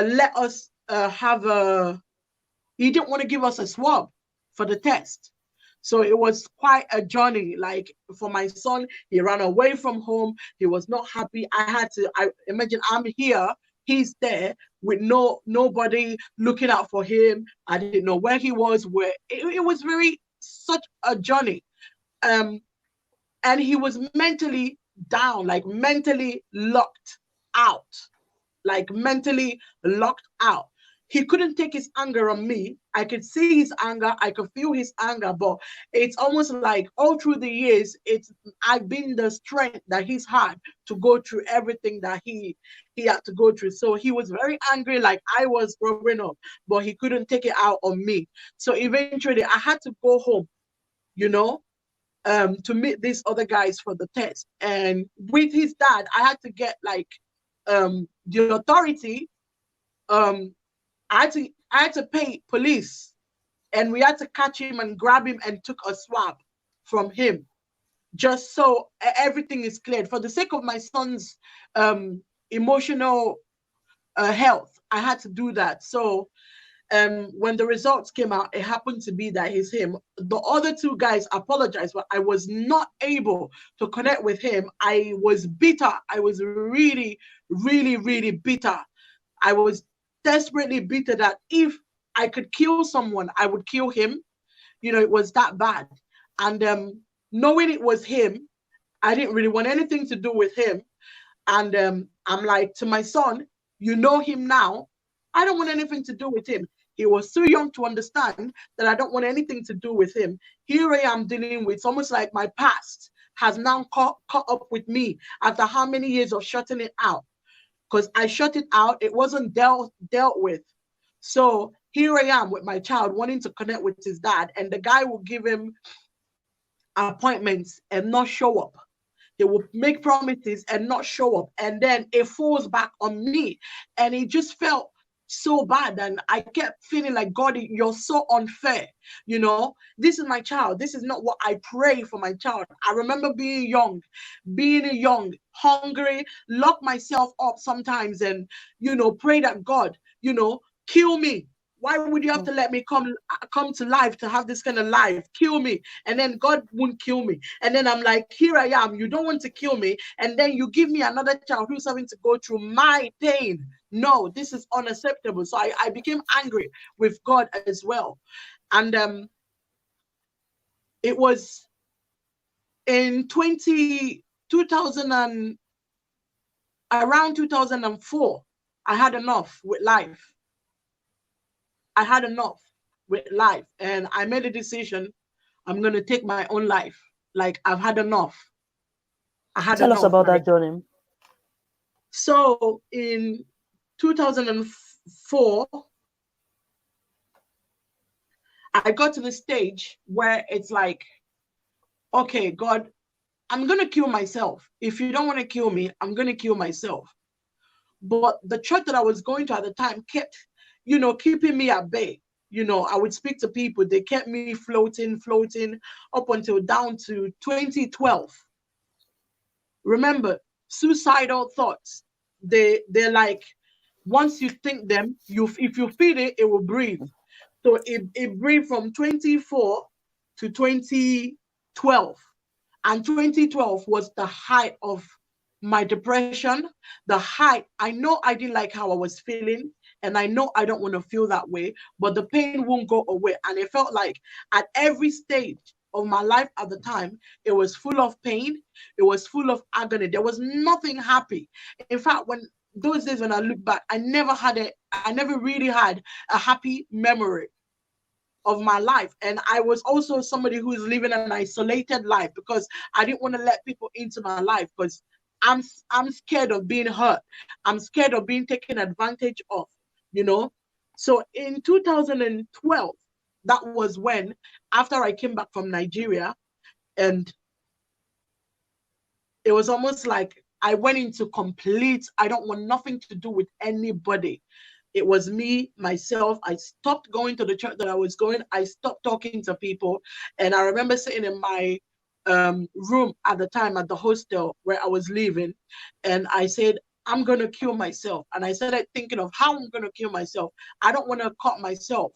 let us he didn't want to give us a swab for the test. So it was quite a journey. Like, for my son, he ran away from home. He was not happy. I imagine I'm here, he's there with nobody looking out for him. I didn't know where he was. It was such a journey. And he was mentally down, like mentally locked out, like mentally locked out. He couldn't take his anger on me. I could see his anger. I could feel his anger, but it's almost like all through the years, I've been the strength that he's had to go through everything that he had to go through. So he was very angry, like I was growing up, but he couldn't take it out on me. So eventually I had to go home, to meet these other guys for the test. And with his dad, I had to get like the authority I had to pay police, and we had to catch him and grab him and took a swab from him, just so everything is cleared for the sake of my son's emotional health. I had to do that. So when the results came out, it happened to be that he's him. The other two guys apologized, but I was not able to connect with him. I was bitter. I was really, really, really bitter. I was desperately bitter that if I could kill someone, I would kill him. You know, it was that bad. And knowing it was him, I didn't really want anything to do with him. And I'm like, to my son, you know him now. I don't want anything to do with him. He was too young to understand that I don't want anything to do with him. Here I am dealing with, it's almost like my past has now caught up with me after how many years of shutting it out. Because I shut it out, it wasn't dealt with. So here I am with my child wanting to connect with his dad, and the guy will give him appointments and not show up. They will make promises and not show up, and then it falls back on me. And it just felt so bad, and I kept feeling like, God, you're so unfair. You know, this is my child. This is not what I pray for my child. I remember being young, hungry, lock myself up sometimes, and pray that God, kill me. Why would you have to let me come to life, to have this kind of life? Kill me. And then God won't kill me. And then I'm like, here I am. You don't want to kill me. And then you give me another child who's having to go through my pain. No, this is unacceptable. So I became angry with God as well. And it was in 2000 and around 2004, I had enough with life. I had enough with life, and I made a decision. I'm going to take my own life. Like, I've had enough. Tell us about that journey. So in 2004, I got to the stage where it's like, okay, God, I'm going to kill myself. If you don't want to kill me, I'm going to kill myself. But the church that I was going to at the time kept, keeping me at bay. I would speak to people. They kept me floating up until down to 2012. Remember, suicidal thoughts. They're like, once you think them, if you feel it, it will breathe. So it breathed from 24 to 2012. And 2012 was the height of my depression, the height. I know I didn't like how I was feeling, and I know I don't want to feel that way, but the pain won't go away. And it felt like at every stage of my life at the time, it was full of pain. It was full of agony. There was nothing happy. In fact, when those days when I look back, I never really had a happy memory of my life. And I was also somebody who is living an isolated life because I didn't want to let people into my life because I'm scared of being hurt. I'm scared of being taken advantage of, So in 2012, that was when, after I came back from Nigeria, and it was almost like I went into complete, I don't want nothing to do with anybody. It was me, myself. I stopped going to the church that I was going. I stopped talking to people. And I remember sitting in my room at the time at the hostel where I was living. And I said, I'm going to kill myself. And I started thinking of how I'm going to kill myself. I don't want to cut myself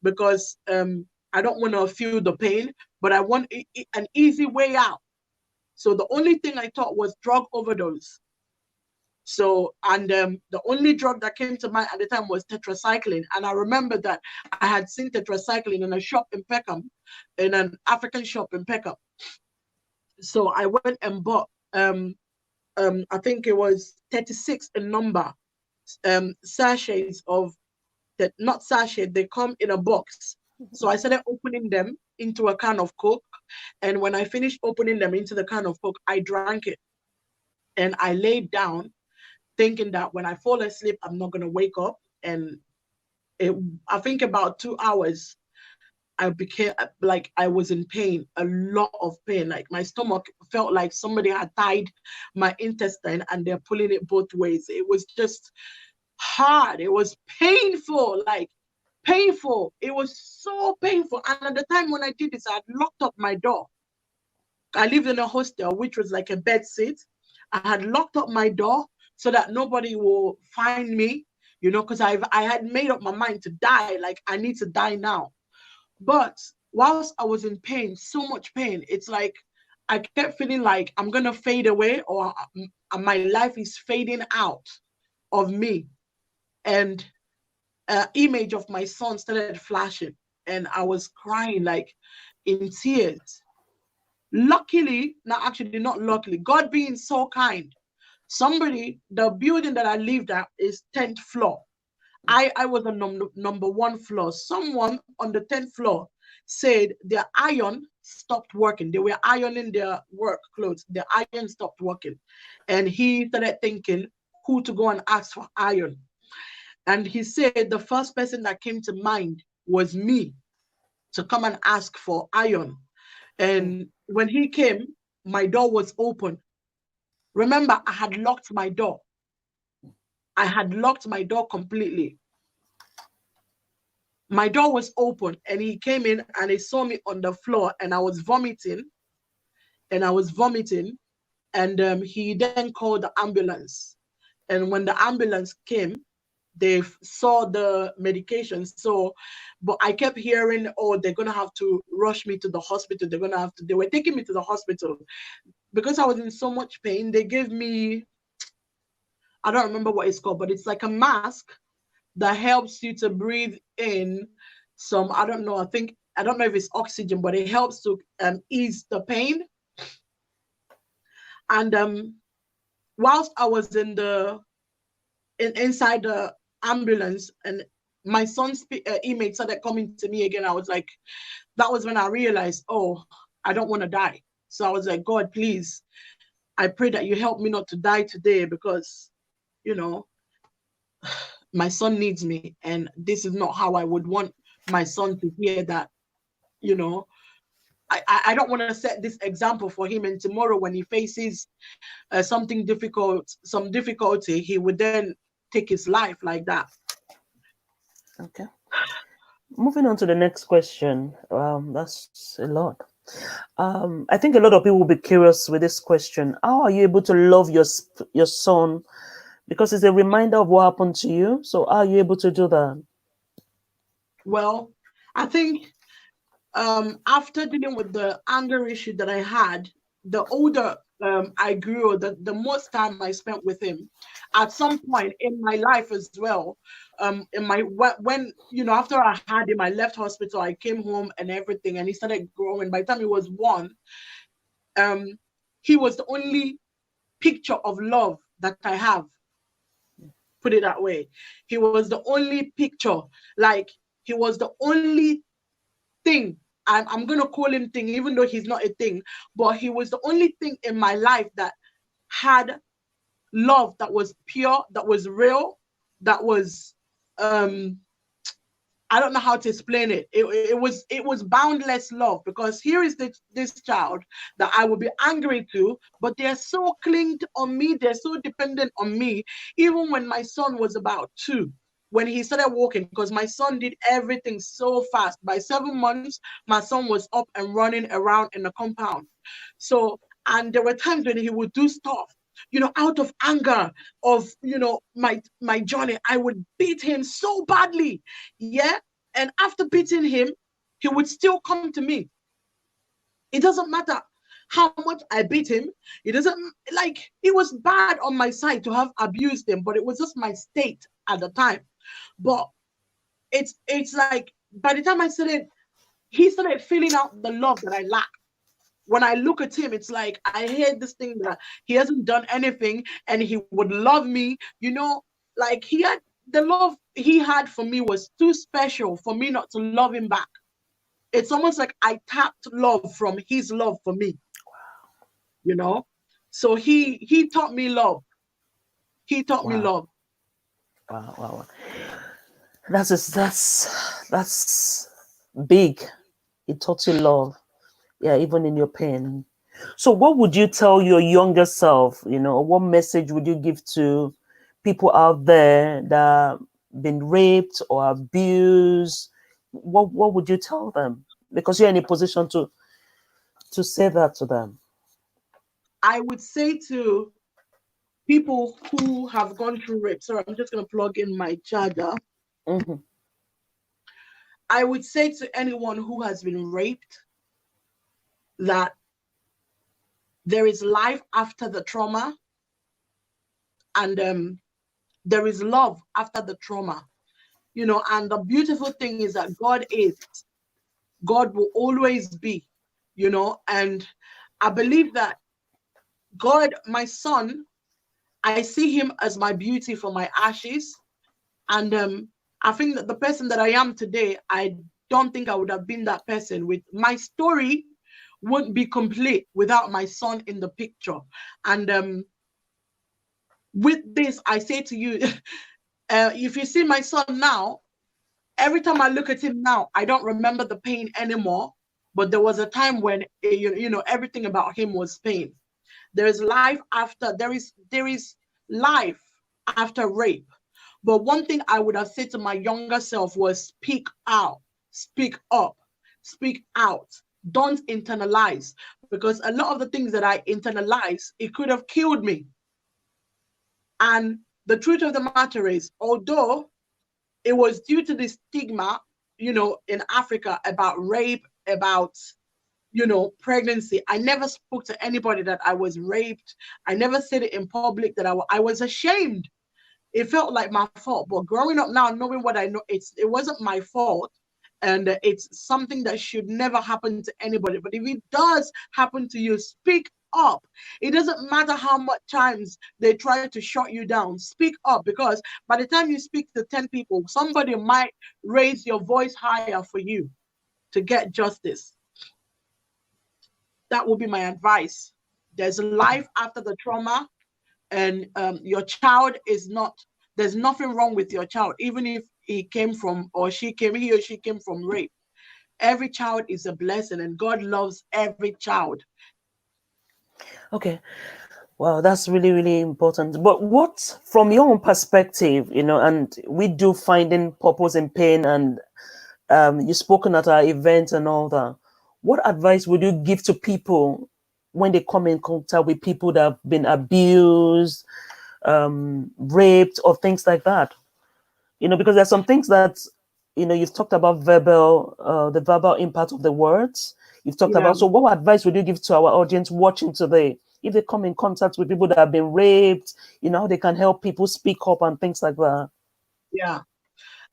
because I don't want to feel the pain, but I want an easy way out. So the only thing I thought was drug overdose. So, and the only drug that came to mind at the time was tetracycline. And I remember that I had seen tetracycline in a shop in Peckham, in an African shop in Peckham. So I went and bought, I think it was 36 in number, sachets of, not sachet, they come in a box. So I started opening them into a can of Coke. And when I finished opening them into the can of Coke, I drank it. And I laid down thinking that when I fall asleep, I'm not going to wake up. And I think about 2 hours, I became like I was in pain, a lot of pain. Like my stomach felt like somebody had tied my intestine and they're pulling it both ways. It was just hard. It was painful, like painful. It was so painful. And at the time when I did this, I had locked up my door. I lived in a hostel, which was like a bed sit. I had locked up my door so that nobody will find me, because I had made up my mind to die. Like, I need to die now. But whilst I was in pain, so much pain, it's like I kept feeling like I'm gonna fade away, or my life is fading out of me. And an image of my son started flashing, and I was crying like in tears. Luckily, not actually, not luckily, God being so kind, the building that I lived at is 10th floor. I was on number one floor. Someone on the 10th floor said their iron stopped working. They were ironing their work clothes. The iron stopped working. And he started thinking who to go and ask for iron. And he said the first person that came to mind was me, to come and ask for iron. And when he came, my door was open. Remember, I had locked my door. I had locked my door completely. My door was open, and he came in and he saw me on the floor, and I was vomiting. And he then called the ambulance. And when the ambulance came, they saw the medication. But I kept hearing, oh, they're gonna have to rush me to the hospital. They were taking me to the hospital because I was in so much pain. They gave me, I don't remember what it's called, but it's like a mask that helps you to breathe in some, I don't know if it's oxygen, but it helps to ease the pain. And whilst I was inside the ambulance, and my son's image started coming to me again, I was like, that was when I realized, oh, I don't want to die. So I was like, God, please, I pray that you help me not to die today, because, my son needs me, and this is not how I would want my son to hear that. I don't want to set this example for him, and tomorrow when he faces some difficulty, he would then take his life like that. Okay. Moving on to the next question. That's a lot. I think a lot of people will be curious with this question. How are you able to love your son? Because it's a reminder of what happened to you. So how are you able to do that? Well, I think after dealing with the anger issue that I had, the older I grew, the most time I spent with him. At some point in my life as well, when after I had him, I left hospital, I came home and everything, and he started growing. By the time he was 1, he was the only picture of love that I have. Put it that way. He was the only picture, like he was the only thing. I'm gonna call him thing, even though he's not a thing, but he was the only thing in my life that had love, that was pure, that was real, that was I don't know how to explain it. It was boundless love, because here is this child that I will be angry to, but they're so clinged on me, they're so dependent on me. Even when my son was about 2, when he started walking, because my son did everything so fast. By 7 months, my son was up and running around in the compound. So, and there were times when he would do stuff, out of anger of, my journey, I would beat him so badly. Yeah. And after beating him, he would still come to me. It doesn't matter how much I beat him. It was bad on my side to have abused him, but it was just my state at the time. But it's like, by the time he started feeling out the love that I lack. When I look at him, it's like I hear this thing that he hasn't done anything and he would love me, like the love he had for me was too special for me not to love him back. It's almost like I tapped love from his love for me, So he taught me love. He taught me love. Wow. That's big. He taught you love. Yeah, even in your pain. So what would you tell your younger self, what message would you give to people out there that have been raped or abused, what would you tell them? Because you're in a position to say that to them. I would say to people who have gone through rape, sorry, I'm just going to plug in my charger. Mm-hmm. I would say to anyone who has been raped that there is life after the trauma, and there is love after the trauma. And the beautiful thing is that God will always be, and I believe that God, my son, I see him as my beauty for my ashes. And I think that the person that I am today, I don't think I would have been that person. With my story wouldn't be complete without my son in the picture. And with this, I say to you, if you see my son now, every time I look at him now, I don't remember the pain anymore. But there was a time when everything about him was pain. There is life after. There is life after rape. But one thing I would have said to my younger self was speak out, speak up, speak out. Don't internalize, because a lot of the things that I internalize, it could have killed me. And the truth of the matter is, although it was due to the stigma, in Africa about rape, about, pregnancy, I never spoke to anybody that I was raped. I never said it in public that I was ashamed. It felt like my fault. But growing up now, knowing what I know, it wasn't my fault. And it's something that should never happen to anybody. But if it does happen to you, speak up. It doesn't matter how much times they try to shut you down. Speak up, because by the time you speak to 10 people, somebody might raise your voice higher for you to get justice. That would be my advice. There's life after the trauma, and your child is not, there's nothing wrong with your child, even if he or she came from rape. Every child is a blessing, and God loves every child. Okay. Wow, that's really, really important. But what, from your own perspective, and we do finding purpose in pain, and you've spoken at our event and all that. What advice would you give to people when they come in contact with people that have been abused, raped, or things like that? Because there's some things that, you've talked about the verbal impact of the words. You've talked Yeah, about, so what advice would you give to our audience watching today? If they come in contact with people that have been raped, how they can help people speak up and things like that. yeah.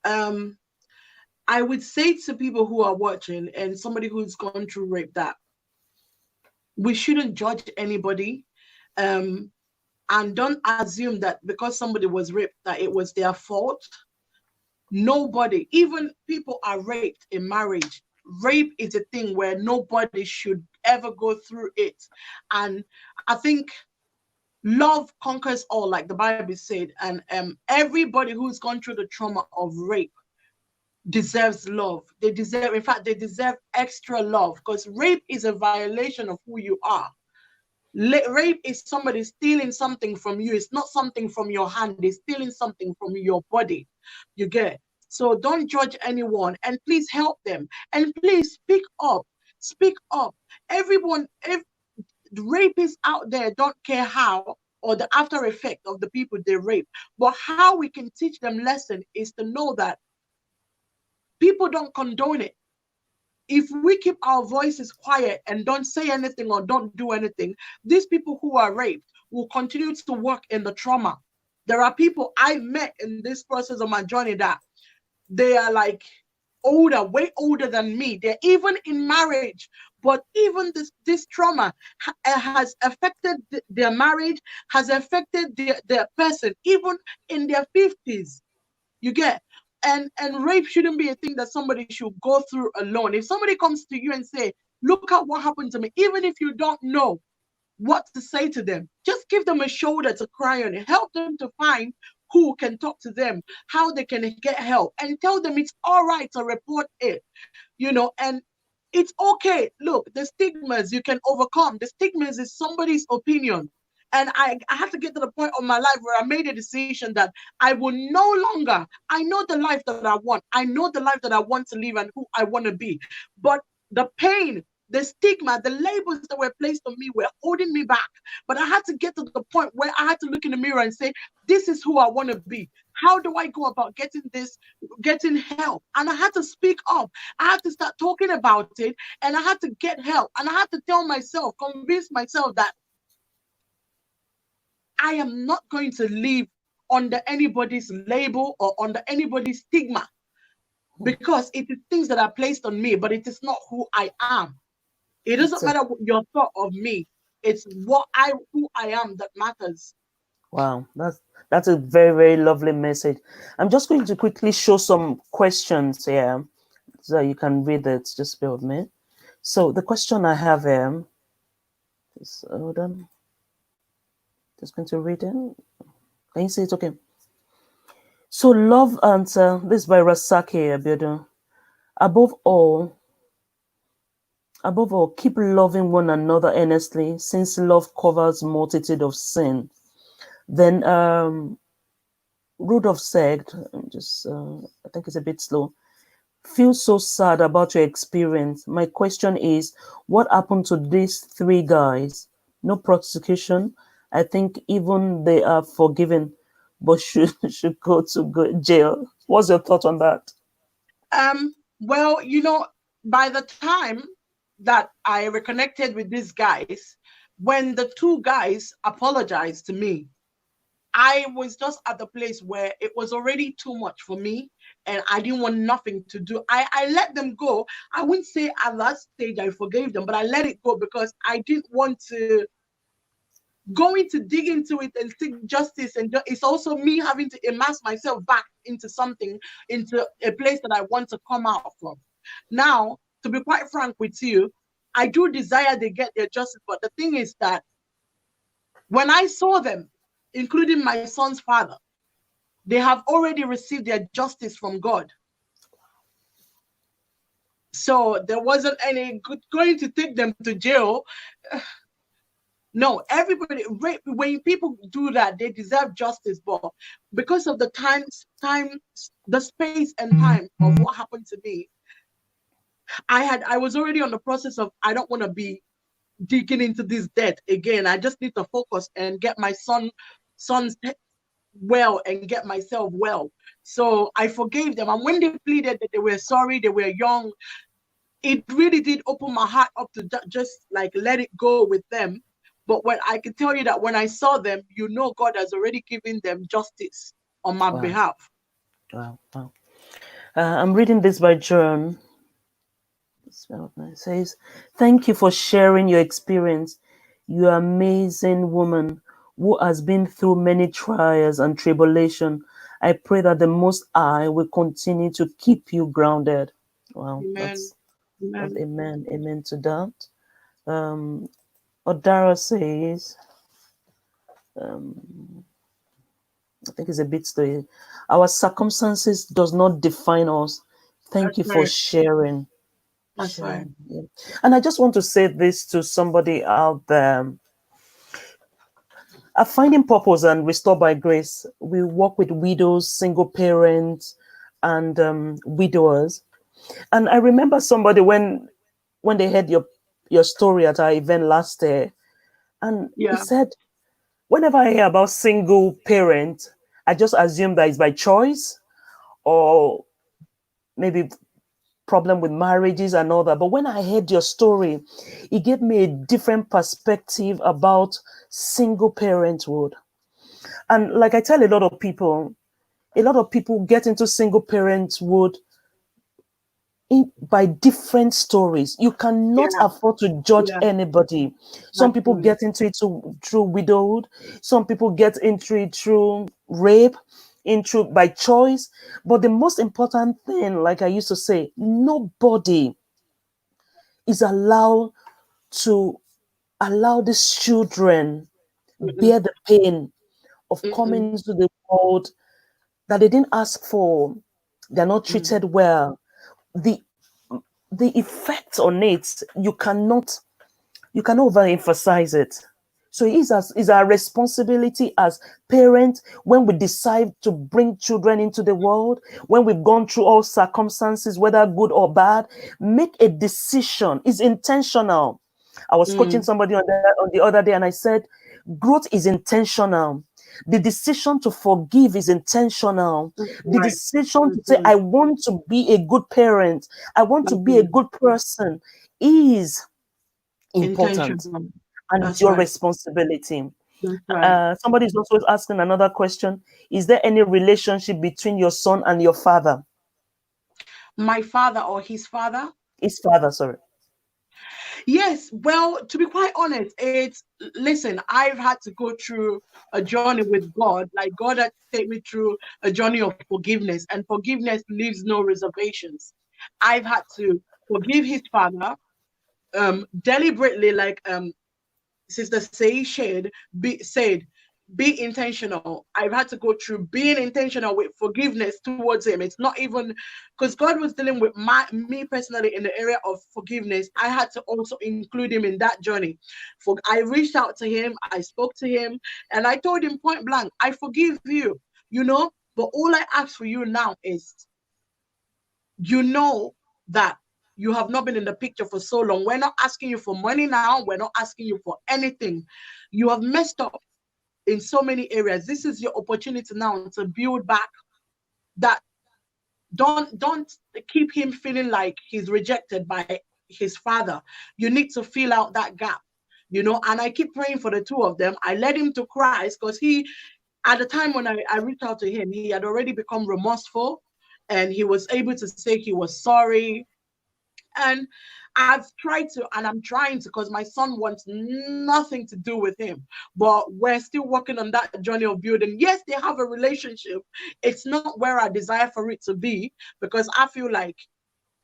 Um, I would say to people who are watching and somebody who's gone through rape that we shouldn't judge anybody. Um, and don't assume that because somebody was raped that it was their fault. Nobody, even people are raped in marriage. Rape is a thing where nobody should ever go through it. And I think love conquers all, like the Bible said. And everybody who's gone through the trauma of rape deserves love. In fact, they deserve extra love, because rape is a violation of who you are. Rape is somebody stealing something from you. It's not something from your hand. They're stealing something from your body. You get. So don't judge anyone, and please help them. And please speak up. Speak up. Everyone, if rapists out there don't care how or the after effect of the people they rape, but how we can teach them lesson is to know that people don't condone it. If we keep our voices quiet and don't say anything or don't do anything, these people who are raped will continue to work in the trauma. There are people I met in this process of my journey that they are like older, way older than me. They're even in marriage, but even this trauma has affected their marriage, has affected their person, even in their 50s. You get. And rape shouldn't be a thing that somebody should go through alone. If somebody comes to you and say, look at what happened to me, even if you don't know what to say to them, just give them a shoulder to cry on it. Help them to find who can talk to them, how they can get help, and tell them it's all right to report it, and it's okay. Look, the stigmas you can overcome. The stigmas is somebody's opinion. And I had to get to the point of my life where I made a decision that I will no longer, I know the life that I want. I know the life that I want to live and who I want to be. But the pain, the stigma, the labels that were placed on me were holding me back. But I had to get to the point where I had to look in the mirror and say, this is who I want to be. How do I go about getting this, getting help? And I had to speak up. I had to start talking about it, and I had to get help. And I had to tell myself, convince myself that I am not going to live under anybody's label or under anybody's stigma, because it is things that are placed on me, but it is not who I am. It doesn't That's it. matter what your thought of me. It's who I am that matters. Wow, that's a very, very lovely message. I'm just going to quickly show some questions here so you can read it. Just bear with me. So the question I have here is, hold on, just going to read it. Can you see it? Okay. So love answer, this is by Rasaki Abiodun. Above all, keep loving one another earnestly, since love covers multitude of sin. Then Rudolph said, just I think it's a bit slow. Feel so sad about your experience. My question is, what happened to these three guys? No prosecution. I think even they are forgiven, but should go to jail. What's your thought on that? Well, by the time that I reconnected with these guys, when the two guys apologized to me, I was just at the place where it was already too much for me, and I didn't want nothing to do. I let them go. I wouldn't say at that stage I forgave them, but I let it go because I didn't want to go into dig into it and seek justice. And it's also me having to immerse myself back into something, into a place that I want to come out from. Now, to be quite frank with you, I do desire they get their justice, but the thing is that when I saw them, including my son's father, they have already received their justice from God. So there wasn't any good going to take them to jail. No, everybody, when people do that, they deserve justice. But because of the the space and time of what happened to me, I was already on the process of, I don't want to be digging into this debt again. I just need to focus and get my son's well and get myself well. So I forgave them. And when they pleaded that they were sorry, they were young, it really did open my heart up to just like let it go with them. But when I can tell you that when I saw them, God has already given them justice on my Wow, behalf. wow, wow. I'm reading this by John. It says, thank you for sharing your experience. You are an amazing woman who has been through many trials and tribulation. I pray that the Most High will continue to keep you grounded. Wow, Amen. that's Amen. amen, amen to that. Odara says, I think it's a bit story. Our circumstances does not define us. Thank That's you for right. sharing. That's right. Sharing. Yeah. And I just want to say this to somebody out there. At Finding Purpose and Restored by Grace, we work with widows, single parents, and widowers. And I remember somebody when they heard your story at our event last year, and he Yeah. said, whenever I hear about single parent, I just assume that it's by choice or maybe problem with marriages and all that. But when I heard your story, it gave me a different perspective about single parenthood. And like I tell a lot of people get into single parenthood by different stories. You cannot Yeah. afford to judge Yeah. anybody. Some That's people right. get into it through widowhood. Some people get into it through rape, into by choice. But the most important thing, like I used to say, nobody is allowed to allow these children Mm-mm. bear the pain of coming Mm-mm. into the world that they didn't ask for. They're not Mm. treated well. The the effect on it, you cannot overemphasize it. So it is our responsibility as parents when we decide to bring children into the world, when we've gone through all circumstances, whether good or bad, make a decision. It's intentional. I was coaching Mm. somebody on the other day, and I said, growth is intentional. The decision to forgive is intentional. That's The right. decision to That's say, right. I want to be a good parent, I want to That's be a right. good person, is important. Intentional. And it's That's your right. responsibility. That's right. Somebody is also asking another question. Is there any relationship between your son and your father? My father or his father? His father, sorry. Yes, well, to be quite honest, listen, I've had to go through a journey with God. Like God had to take me through a journey of forgiveness, and forgiveness leaves no reservations. I've had to forgive his father deliberately, like Sister Seyi said, be intentional. I've had to go through being intentional with forgiveness towards him. It's not even because God was dealing with me personally in the area of forgiveness. I had to also include him in that journey. For I reached out to him, I spoke to him, and I told him point blank, I forgive you, but all I ask for you now is you know that you have not been in the picture for so long. We're not asking you for money now. We're not asking you for anything. You have messed up in so many areas. This is your opportunity now to build back that. Don't keep him feeling like he's rejected by his father. You need to fill out that gap, and I keep praying for the two of them. I led him to Christ because he, at the time when I reached out to him, he had already become remorseful, and he was able to say he was sorry. And I've tried to, and I'm trying to, because my son wants nothing to do with him. But we're still working on that journey of building. Yes, they have a relationship. It's not where I desire for it to be, because I feel like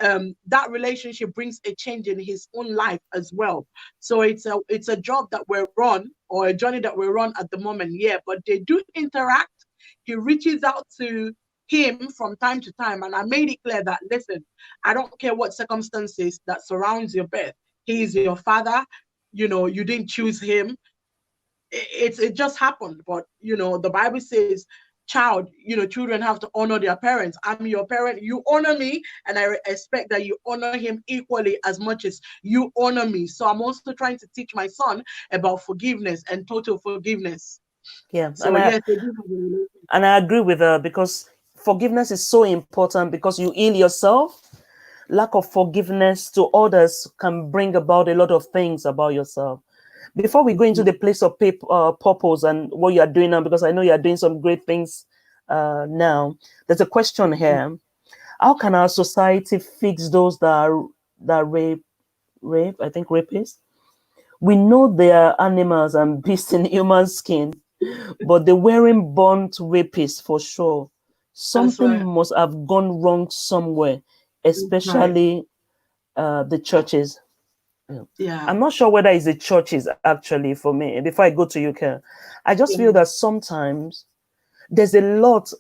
that relationship brings a change in his own life as well. So it's a job that we're run, or a journey that we're on at the moment. Yeah, but they do interact. He reaches out to him from time to time, and I made it clear that, listen, I don't care what circumstances that surrounds your birth. He is your father. You didn't choose him. It just happened. But the Bible says, children have to honor their parents. I'm your parent, you honor me, and I expect that you honor him equally as much as you honor me. So I'm also trying to teach my son about forgiveness and total forgiveness. Yeah, So yes, they do have a relationship. and I agree with her, because forgiveness is so important, because you heal yourself. Lack of forgiveness to others can bring about a lot of things about yourself. Before we go into the place of purpose and what you are doing now, because I know you are doing some great things now, there's a question here. How can our society fix those that rape? I think rapists. We know they are animals and beasts in human skin, but they're wearing burnt rapists for sure. That's Something right. must have gone wrong somewhere, That's right. especially the churches. Yeah. I'm not sure whether it's the churches actually for me. Before I go to UK, I just Yeah. feel that sometimes there's a lot,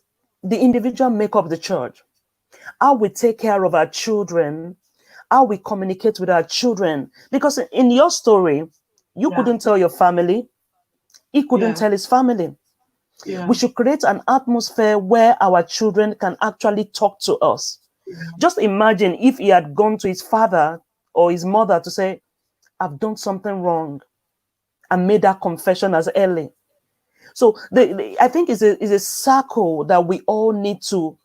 the individual make up the church. How we take care of our children, how we communicate with our children. Because in your story, you Yeah. couldn't tell your family, he couldn't Yeah. tell his family. We Yeah. should create an atmosphere where our children can actually talk to us. Just imagine if he had gone to his father or his mother to say, I've done something wrong, and made that confession as early. So I think it's a circle that we all need to,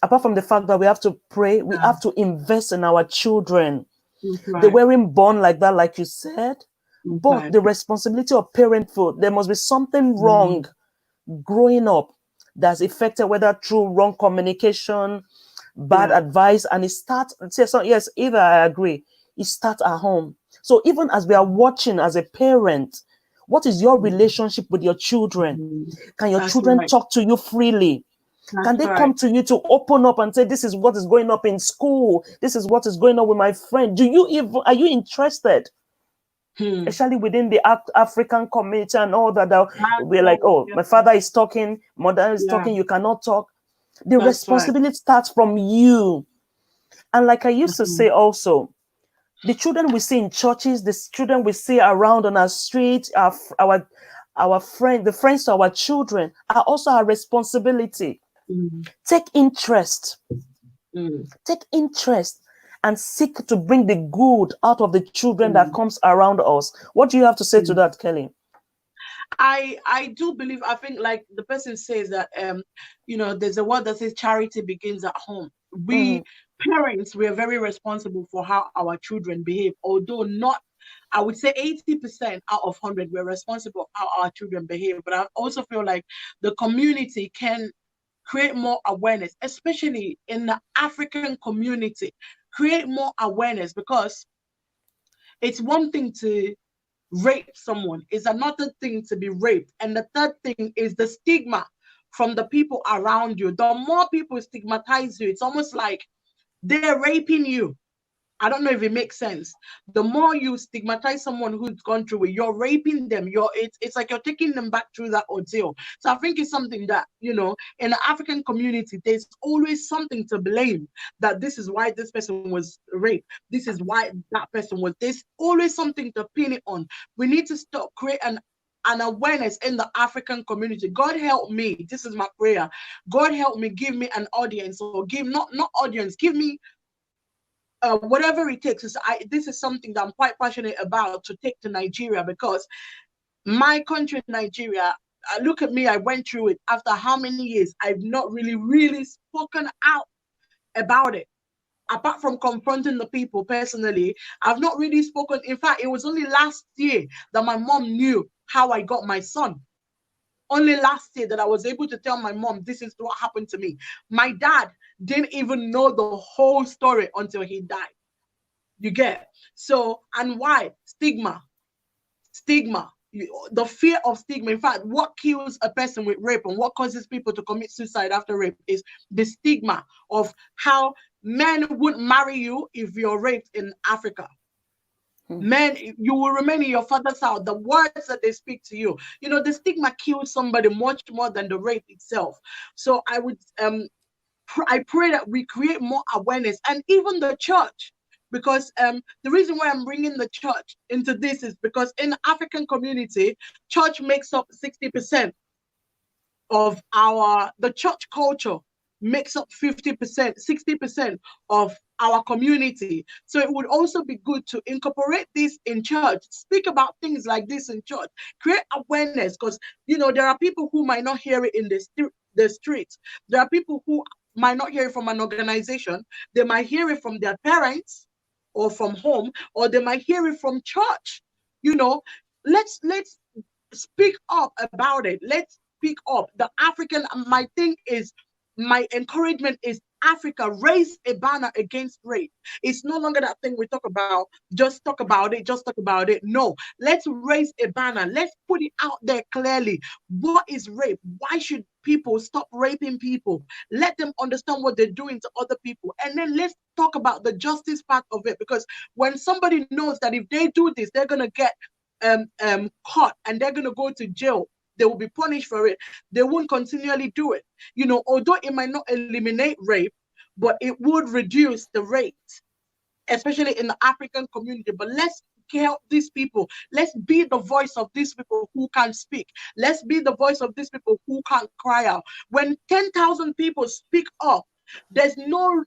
apart from the fact that we have to pray, we Yeah. have to invest in our children. That's They right. weren't born like that, like you said, That's but right. the responsibility of parenthood, there must be something Mm. wrong growing up that's affected, whether through wrong communication, bad Yeah. advice, and it starts. So yes, either I agree, it starts at home. So even as we are watching as a parent, what is your relationship with your children? Mm. Can your That's children right. talk to you freely? That's Can they right. come to you to open up and say, this is what is going up in school, this is what is going on with my friend? Are you interested? Hmm. Especially within the African community and all that, That's we're like, right. oh, Yeah. my father is talking, mother is Yeah. talking, you cannot talk. The That's right. responsibility starts from you. And like I used to Mhm. say also, The children we see in churches, the children we see around on our street, our friend, the friends of our children are also our responsibility. Mm. Take interest. Mm. Take interest and seek to bring the good out of the children that Mm. comes around us. What do you have to say to Mm. that, Kelly? I do believe, I think like the person says that there's a word that says charity begins at home. Mm, We parents, we are very responsible for how our children behave, although not, I would say 80% out of 100 we're responsible for how our children behave. But I also feel like the community can create more awareness, especially in the African community. Create more awareness, because it's one thing to rape someone, is another thing to be raped. And the third thing is the stigma from the people around you. The more people stigmatize you, it's almost like they're raping you. I don't know if it makes sense. The more you stigmatize someone who's gone through it, you're raping them. It's like you're taking them back through that ordeal. So I think it's something that, in the African community, there's always something to blame. That this is why this person was raped. This is why that person was. There's always something to pin it on. We need to stop creating an awareness in the African community. God help me. This is my prayer. God help me. Give me an audience, or give not audience. Give me whatever it takes. This is something that I'm quite passionate about, to take to Nigeria, because my country, Nigeria, look at me, I went through it. After how many years, I've not really spoken out about it. Apart from confronting the people personally, I've not really spoken. In fact, it was only last year that my mom knew how I got my son. Only last year that I was able to tell my mom, this is what happened to me. My dad didn't even know the whole story until he died. You get? So, and why? Stigma. The fear of stigma. In fact, what kills a person with rape and what causes people to commit suicide after rape is the stigma of how men wouldn't marry you if you're raped in Africa. mm. Men, you will remain in your father's house. The words that they speak to you, the stigma kills somebody much more than the rape itself. So I pray that we create more awareness, and even the church, because the reason why I'm bringing the church into this is because in the African community, church makes up 60% of the church culture makes up 50%, 60% of our community. So it would also be good to incorporate this in church, speak about things like this in church, create awareness, because there are people who might not hear it in the streets. There are people who might not hear it from an organization. They might hear it from their parents or from home, or they might hear it from church. Let's speak up about it. Let's speak up. My encouragement is, Africa, raise a banner against rape. It's no longer that thing we talk about, just talk about it, just talk about it. No, let's raise a banner. Let's put it out there clearly. What is rape? Why should people stop raping people? Let them understand what they're doing to other people. And then let's talk about the justice part of it, because when somebody knows that if they do this, they're going to get caught and they're going to go to jail, they will be punished for it, they won't continually do it. Although it might not eliminate rape, but it would reduce the rate, especially in the African community. But let's help these people. Let's be the voice of these people who can't speak. Let's be the voice of these people who can't cry out. When 10,000 people speak up, there's no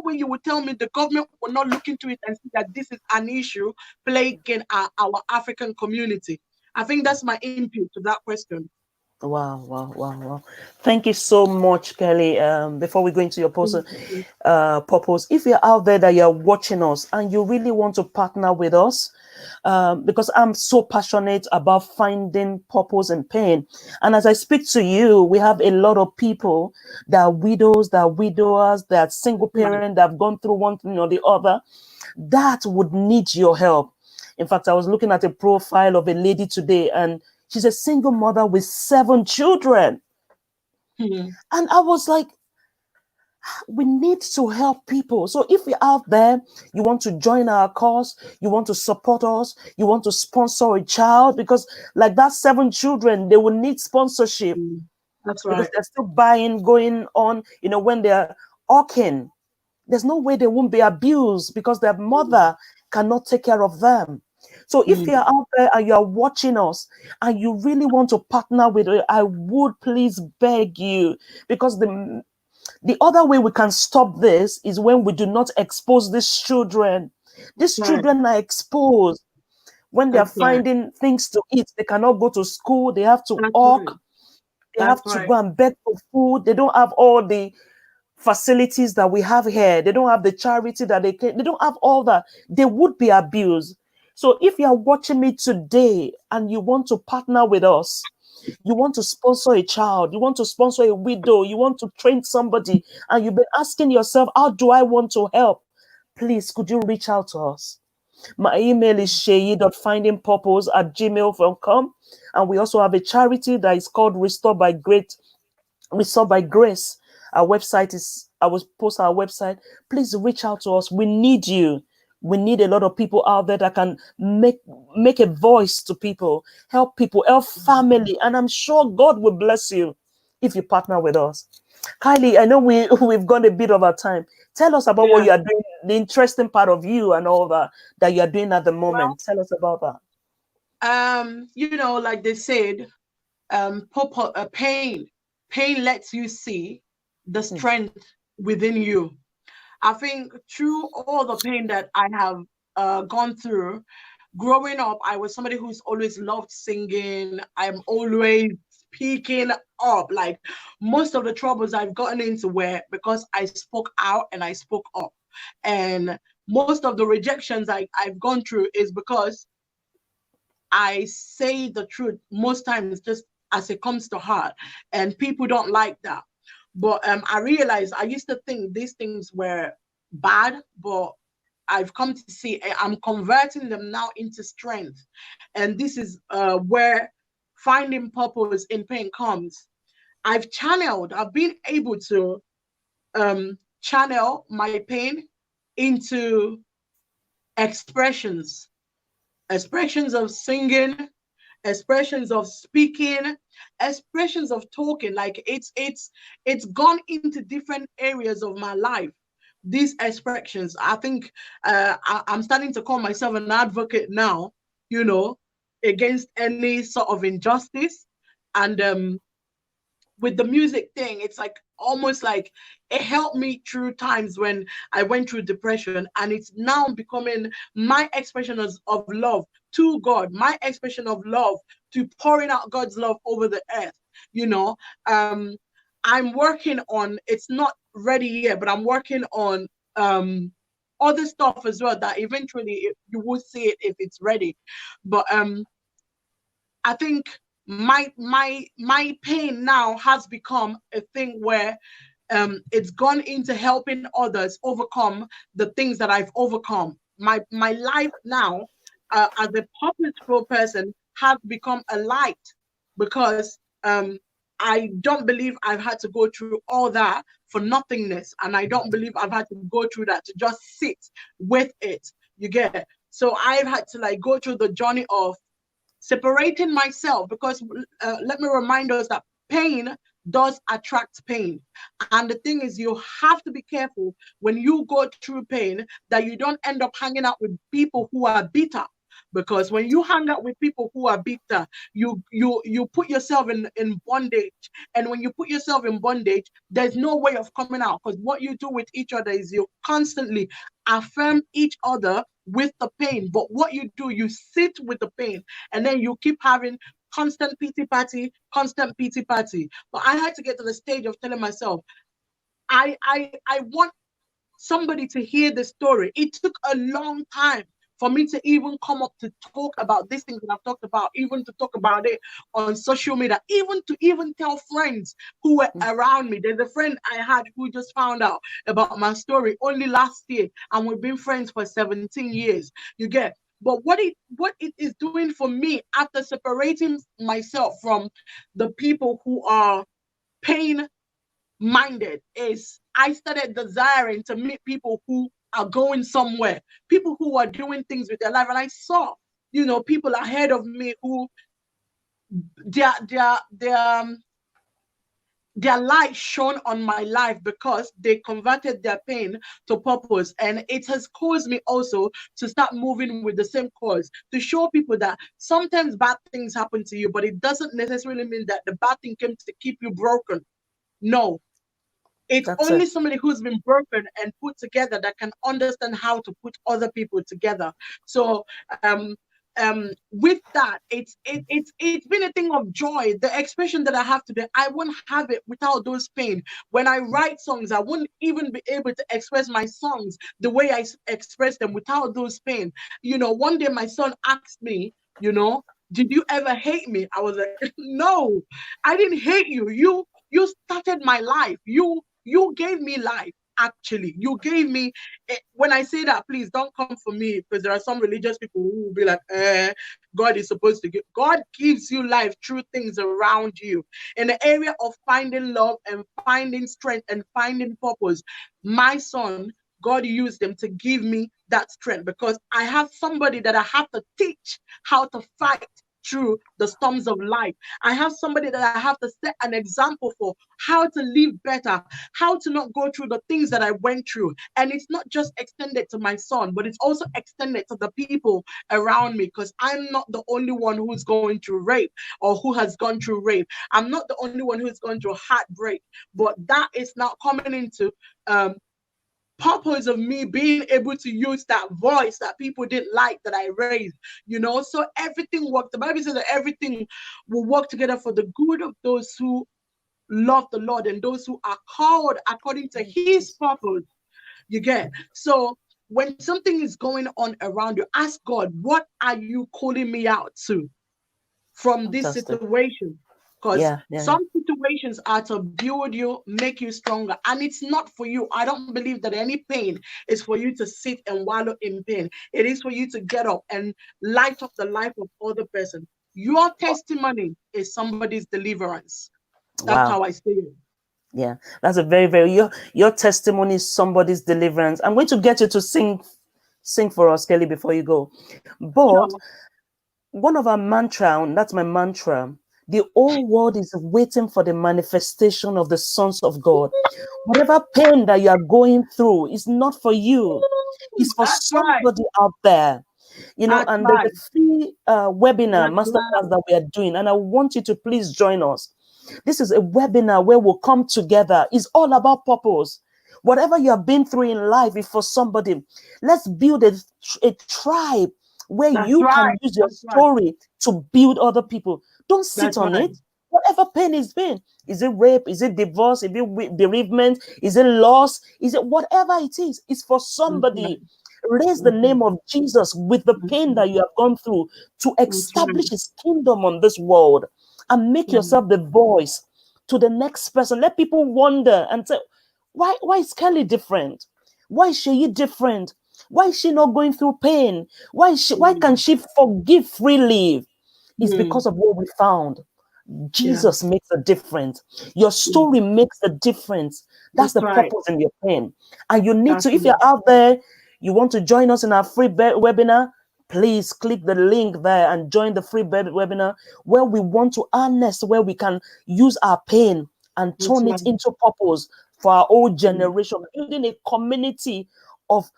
way you would tell me the government will not look into it and see that this is an issue plaguing our African community. I think that's my input to that question. Wow, wow, wow, wow. Thank you so much, Kelly. Before we go into your purpose, if you're out there that you're watching us and you really want to partner with us, because I'm so passionate about finding purpose and pain. And as I speak to you, we have a lot of people that are widows, that are widowers, that are single Right. parents, that have gone through one thing or the other, that would need your help. In fact, I was looking at a profile of a lady today, and she's a single mother with 7 children. Mhm. And I was like, we need to help people. So if you're out there, you want to join our cause, you want to support us, you want to sponsor a child, because like that 7 children, they will need sponsorship That's because right. they're still buying, going on, when they're hawking. There's no way they won't be abused because their mother cannot take care of them. So if you're out there and you're watching us and you really want to partner with it, I would please beg you, because the other way we can stop this is when we do not expose these children. These Right. children are exposed when they're That's right. finding things to eat. They cannot go to school. They have to That's right. hawk. They That's have to right. go and beg for food. They don't have all the facilities that we have here. They don't have the charity that they don't have all that. They would be abused. So if you are watching me today and you want to partner with us, you want to sponsor a child, you want to sponsor a widow, you want to train somebody, and you've been asking yourself, how do I want to help? Please, could you reach out to us? My email is seyi.findingpurpose@gmail.com. And we also have a charity that is called Restore by Grace. Our website is, I will post our website. Please reach out to us. We need you. We need a lot of people out there that can make a voice to people, help family. And I'm sure God will bless you if you partner with us. Kylie, I know we've gone a bit of our time. Tell us about what Yeah. you are doing, the interesting part of you and all that you are doing at the Well, moment. Tell us about that. like they said, pain lets you see the Mm, strength within you. I think through all the pain that I have gone through, growing up, I was somebody who's always loved singing. I'm always speaking up. Like most of the troubles I've gotten into were because I spoke out and I spoke up. And most of the rejections I've gone through is because I say the truth most times just as it comes to heart. And people don't like that. But I realized I used to think these things were bad, but I've come to see I'm converting them now into strength. And this is where finding purpose in pain comes. I've been able to channel my pain into expressions, expressions of singing, expressions of speaking, expressions of talking. Like it's gone into different areas of my life. These expressions, I think I'm starting to call myself an advocate now, you know, against any sort of injustice. And with the music thing, it's like almost like it helped me through times when I went through depression, and it's now becoming my expression of love to God, my expression of love to pouring out God's love over the earth. You know, um, I'm working on. It's not ready yet, but I'm working on other stuff as well that eventually you will see it if it's ready. But I think my pain now has become a thing where it's gone into helping others overcome the things that I've overcome. My life now, as a purposeful person, has become a light because I don't believe I've had to go through all that for nothingness, and I don't believe I've had to go through that to just sit with it. You get? So I've had to like go through the journey of separating myself because let me remind us that pain does attract pain. And the thing is, you have to be careful when you go through pain that you don't end up hanging out with people who are bitter. Because when you hang out with people who are bitter, you put yourself in bondage. And when you put yourself in bondage, there's no way of coming out. Because what you do with each other is you constantly affirm each other with the pain. But what you do, you sit with the pain, and then you keep having constant pity party, constant pity party. But I had to get to the stage of telling myself, I want somebody to hear the story. It took a long time for me to even come up to talk about these things that I've talked about, even to talk about it on social media, even tell friends who were around me. There's a friend I had who just found out about my story only last year, and we've been friends for 17 years. You get? But what it is doing for me after separating myself from the people who are pain minded is I started desiring to meet people who are going somewhere, people who are doing things with their life. And I saw, people ahead of me who their their light shone on my life because they converted their pain to purpose. And it has caused me also to start moving with the same cause, to show people that sometimes bad things happen to you, but it doesn't necessarily mean that the bad thing came to keep you broken. No, it's That's only it. somebody who's been broken and put together that can understand how to put other people together. So with that, it's been a thing of joy. The expression that I have today, I won't have it without those pain. When I write songs, I wouldn't even be able to express my songs the way I express them without those pain. One day my son asked me, did you ever hate me? I was like, no, I didn't hate you. You started my life. You gave me life. Actually, you gave me. When I say that, please don't come for me, because there are some religious people who will be like, God is supposed to give. God gives you life through things around you. In the area of finding love and finding strength and finding purpose, my son, God used them to give me that strength, because I have somebody that I have to teach how to fight through the storms of life. I have somebody that I have to set an example for how to live better, how to not go through the things that I went through. And it's not just extended to my son, but it's also extended to the people around me, because I'm not the only one who's going through rape or who has gone through rape. I'm not the only one who's going through heartbreak, but that is not coming into purpose of me being able to use that voice that people didn't like that I raised, so everything worked. The Bible says that everything will work together for the good of those who love the Lord and those who are called according to his purpose. You get? So when something is going on around you, ask God, what are you calling me out to from this Fantastic. situation? Because Yeah, yeah, yeah. some situations are to build you, make you stronger, and it's not for you. I don't believe that any pain is for you to sit and wallow in pain. It is for you to get up and light up the life of other person. Your testimony is somebody's deliverance. That's Wow. how I see it. Yeah, that's a very, very your testimony is somebody's deliverance. I'm going to get you to sing for us, Kelly, before you go. But Sure. one of our mantra, and that's my mantra, the whole world is waiting for the manifestation of the sons of God. Whatever pain that you are going through is not for you. It's for That's right. somebody out there. That's And there's right. a free webinar, That's masterclass right. that we are doing. And I want you to please join us. This is a webinar where we'll come together. It's all about purpose. Whatever you have been through in life is for somebody. Let's build a tribe where That's you can right. use your That's right. story to build other people. Don't sit That's on right. it. Whatever pain is been, is it rape? Is it divorce? Is it bereavement? Is it loss? Is it whatever it is? It's for That's right. somebody. Raise the That's right. name of Jesus with the That's pain right. that you have gone through to That's right. establish his kingdom on this world, and make Yeah. yourself the voice to the next person. Let people wonder and say, why is Kelly different? Why is she different? Why is she not going through pain? Why can Mm. she forgive freely? It's Mm. because of what we found. Yeah. Jesus makes a difference. Your Mm. story makes a difference. That's That's the right. purpose in your pain. And you need That's to, if right. you're out there, you want to join us in our free webinar, please click the link there and join the free webinar where we want to harness, where we can use our pain and That's turn right. it into purpose for our old Mm. generation, building a community of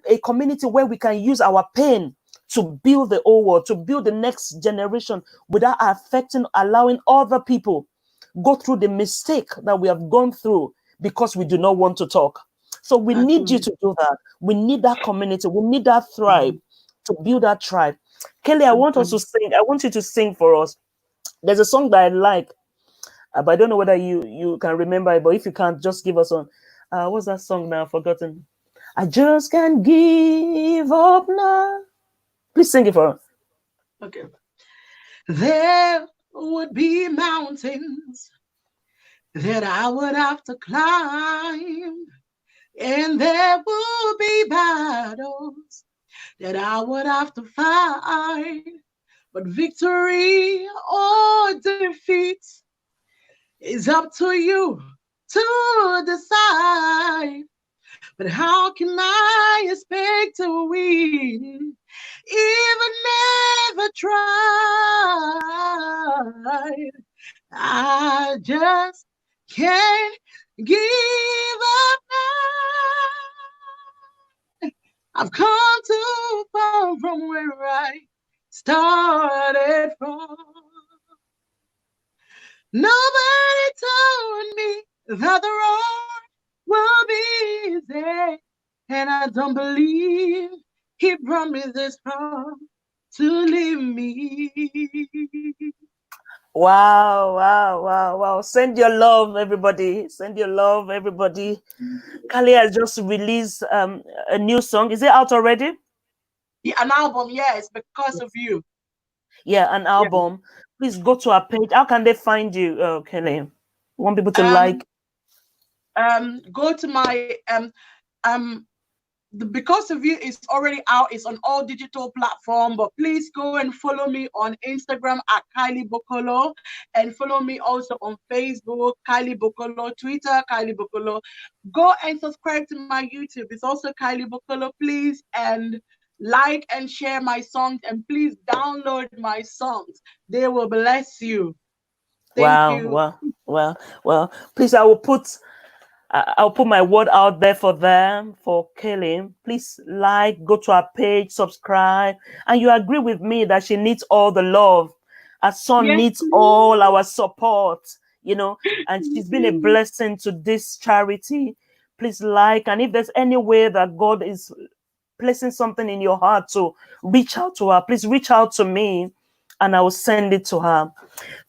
a community where we can use our pain to build the old world, to build the next generation without affecting, allowing other people go through the mistake that we have gone through because we do not want to talk. So we That's need you right. to do that. We need that community. We need that tribe Mhm. to build that tribe. Kelly, I That's want us right. to sing. I want you to sing for us. There's a song that I like, but I don't know whether you can remember it. But if you can't, just give us one. What's that song now? I've forgotten. I just can't give up now. Please sing it for us. Okay. There would be mountains that I would have to climb, and there would be battles that I would have to fight. But victory or defeat is up to you to decide. But how can I expect to win if I never tried? I just Can't give up now. I've come too far from where I started from. Nobody told me that the road will be easy, and I don't believe he promised this far to leave me. Wow, wow, wow, wow. Send your love, everybody. Send your love, everybody. Kali has just released a new song. Is it out already? Yeah, an album, yes, because of Yes. you. Yeah, an Yeah. album. Please go to our page. How can they find you, Kelly? We want people to Um, like. go to my um the Because of You is already out. It's on all digital platform, but please go and follow me on Instagram at Kylie Bokolo, and follow me also on Facebook, Kylie Bokolo, Twitter, Kylie Bokolo. Go and subscribe to my YouTube. It's also Kylie Bokolo, please, and like and share my songs, and please download my songs. They will bless you. Thank Wow, you. wow, well, well. Please, I'll put my word out there for them, for Kelly. Please like, go to our page, subscribe. And you agree with me that she needs all the love. Our son Yes, needs all please. our support, and she's been a blessing to this charity. Please like, and if there's any way that God is placing something in your heart to reach out to her, please reach out to me and I will send it to her.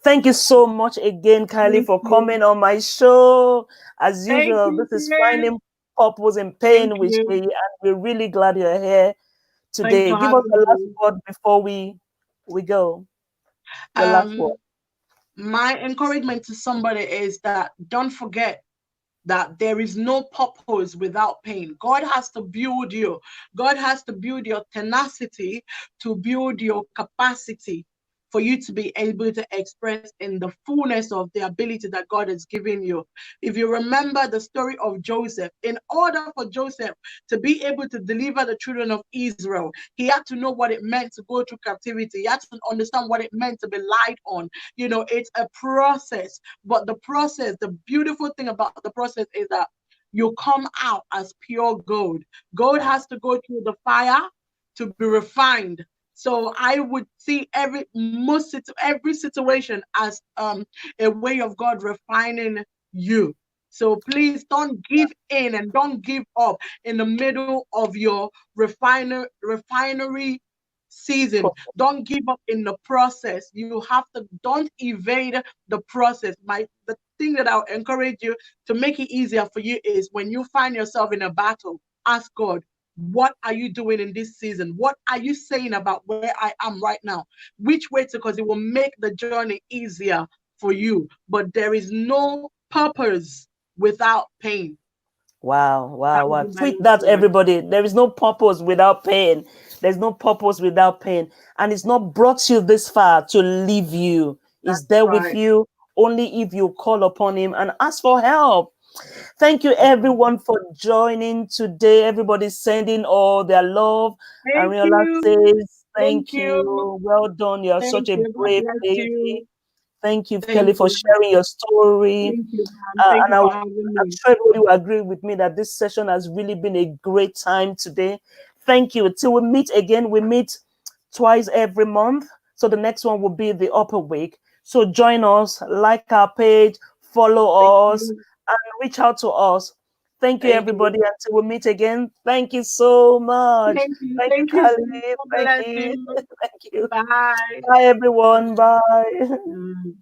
Thank you so much again, Kylie, Thank for you. coming on my show. As Thank usual, you, this is Chris. Finding Purpose in Thank Pain with you. Seyi, and we're really glad you're here Thanks today. for Give us the having last me. word before we go. Your last word. Um, my encouragement to somebody is that don't forget that there is no purpose without pain. God has to build you. God has to build your tenacity, to build your capacity for you to be able to express in the fullness of the ability that God has given you. If you remember the story of Joseph, in order for Joseph to be able to deliver the children of Israel, he had to know what it meant to go through captivity. He had to understand what it meant to be lied on. It's a process, but the process, the beautiful thing about the process is that you come out as pure gold. Gold has to go through the fire to be refined. So I would see every situation as a way of God refining you. So please don't give in and don't give up in the middle of your refinery season. Don't give up in the process. You have to don't evade the process. The thing that I'll encourage you to make it easier for you is when you find yourself in a battle, ask God, what are you doing in this season? What are you saying about where I am right now? Which way to, because it will make the journey easier for you. But there is no purpose without pain. Wow, That wow, would wow. be my Tweet last that, word. everybody. There is no purpose without pain. There's no purpose without pain. And it's not brought you this far to leave you. It's That's there with right. you only if you call upon him and ask for help. Thank you, everyone, for joining today. Everybody's sending all their love. Thank Ariola you. says, Thank thank you. you. Well done. You are such Thank a you. God brave bless lady. you. Thank you, Thank Kelly, for you. sharing your story. Thank you, man. Thank And you for having I'm me. sure everybody will agree with me that this session has really been a great time today. Thank you. Till we meet again, we meet twice every month. So the next one will be the upper week. So join us, like our page, Thank follow us, you. and reach out to us. Thank you, Thank everybody. you. Until we meet again, thank you so much. Thank you. Thank you, Thank you. Kali. God Thank bless you. you. Thank you. Bye. Bye, everyone. Bye. Mm.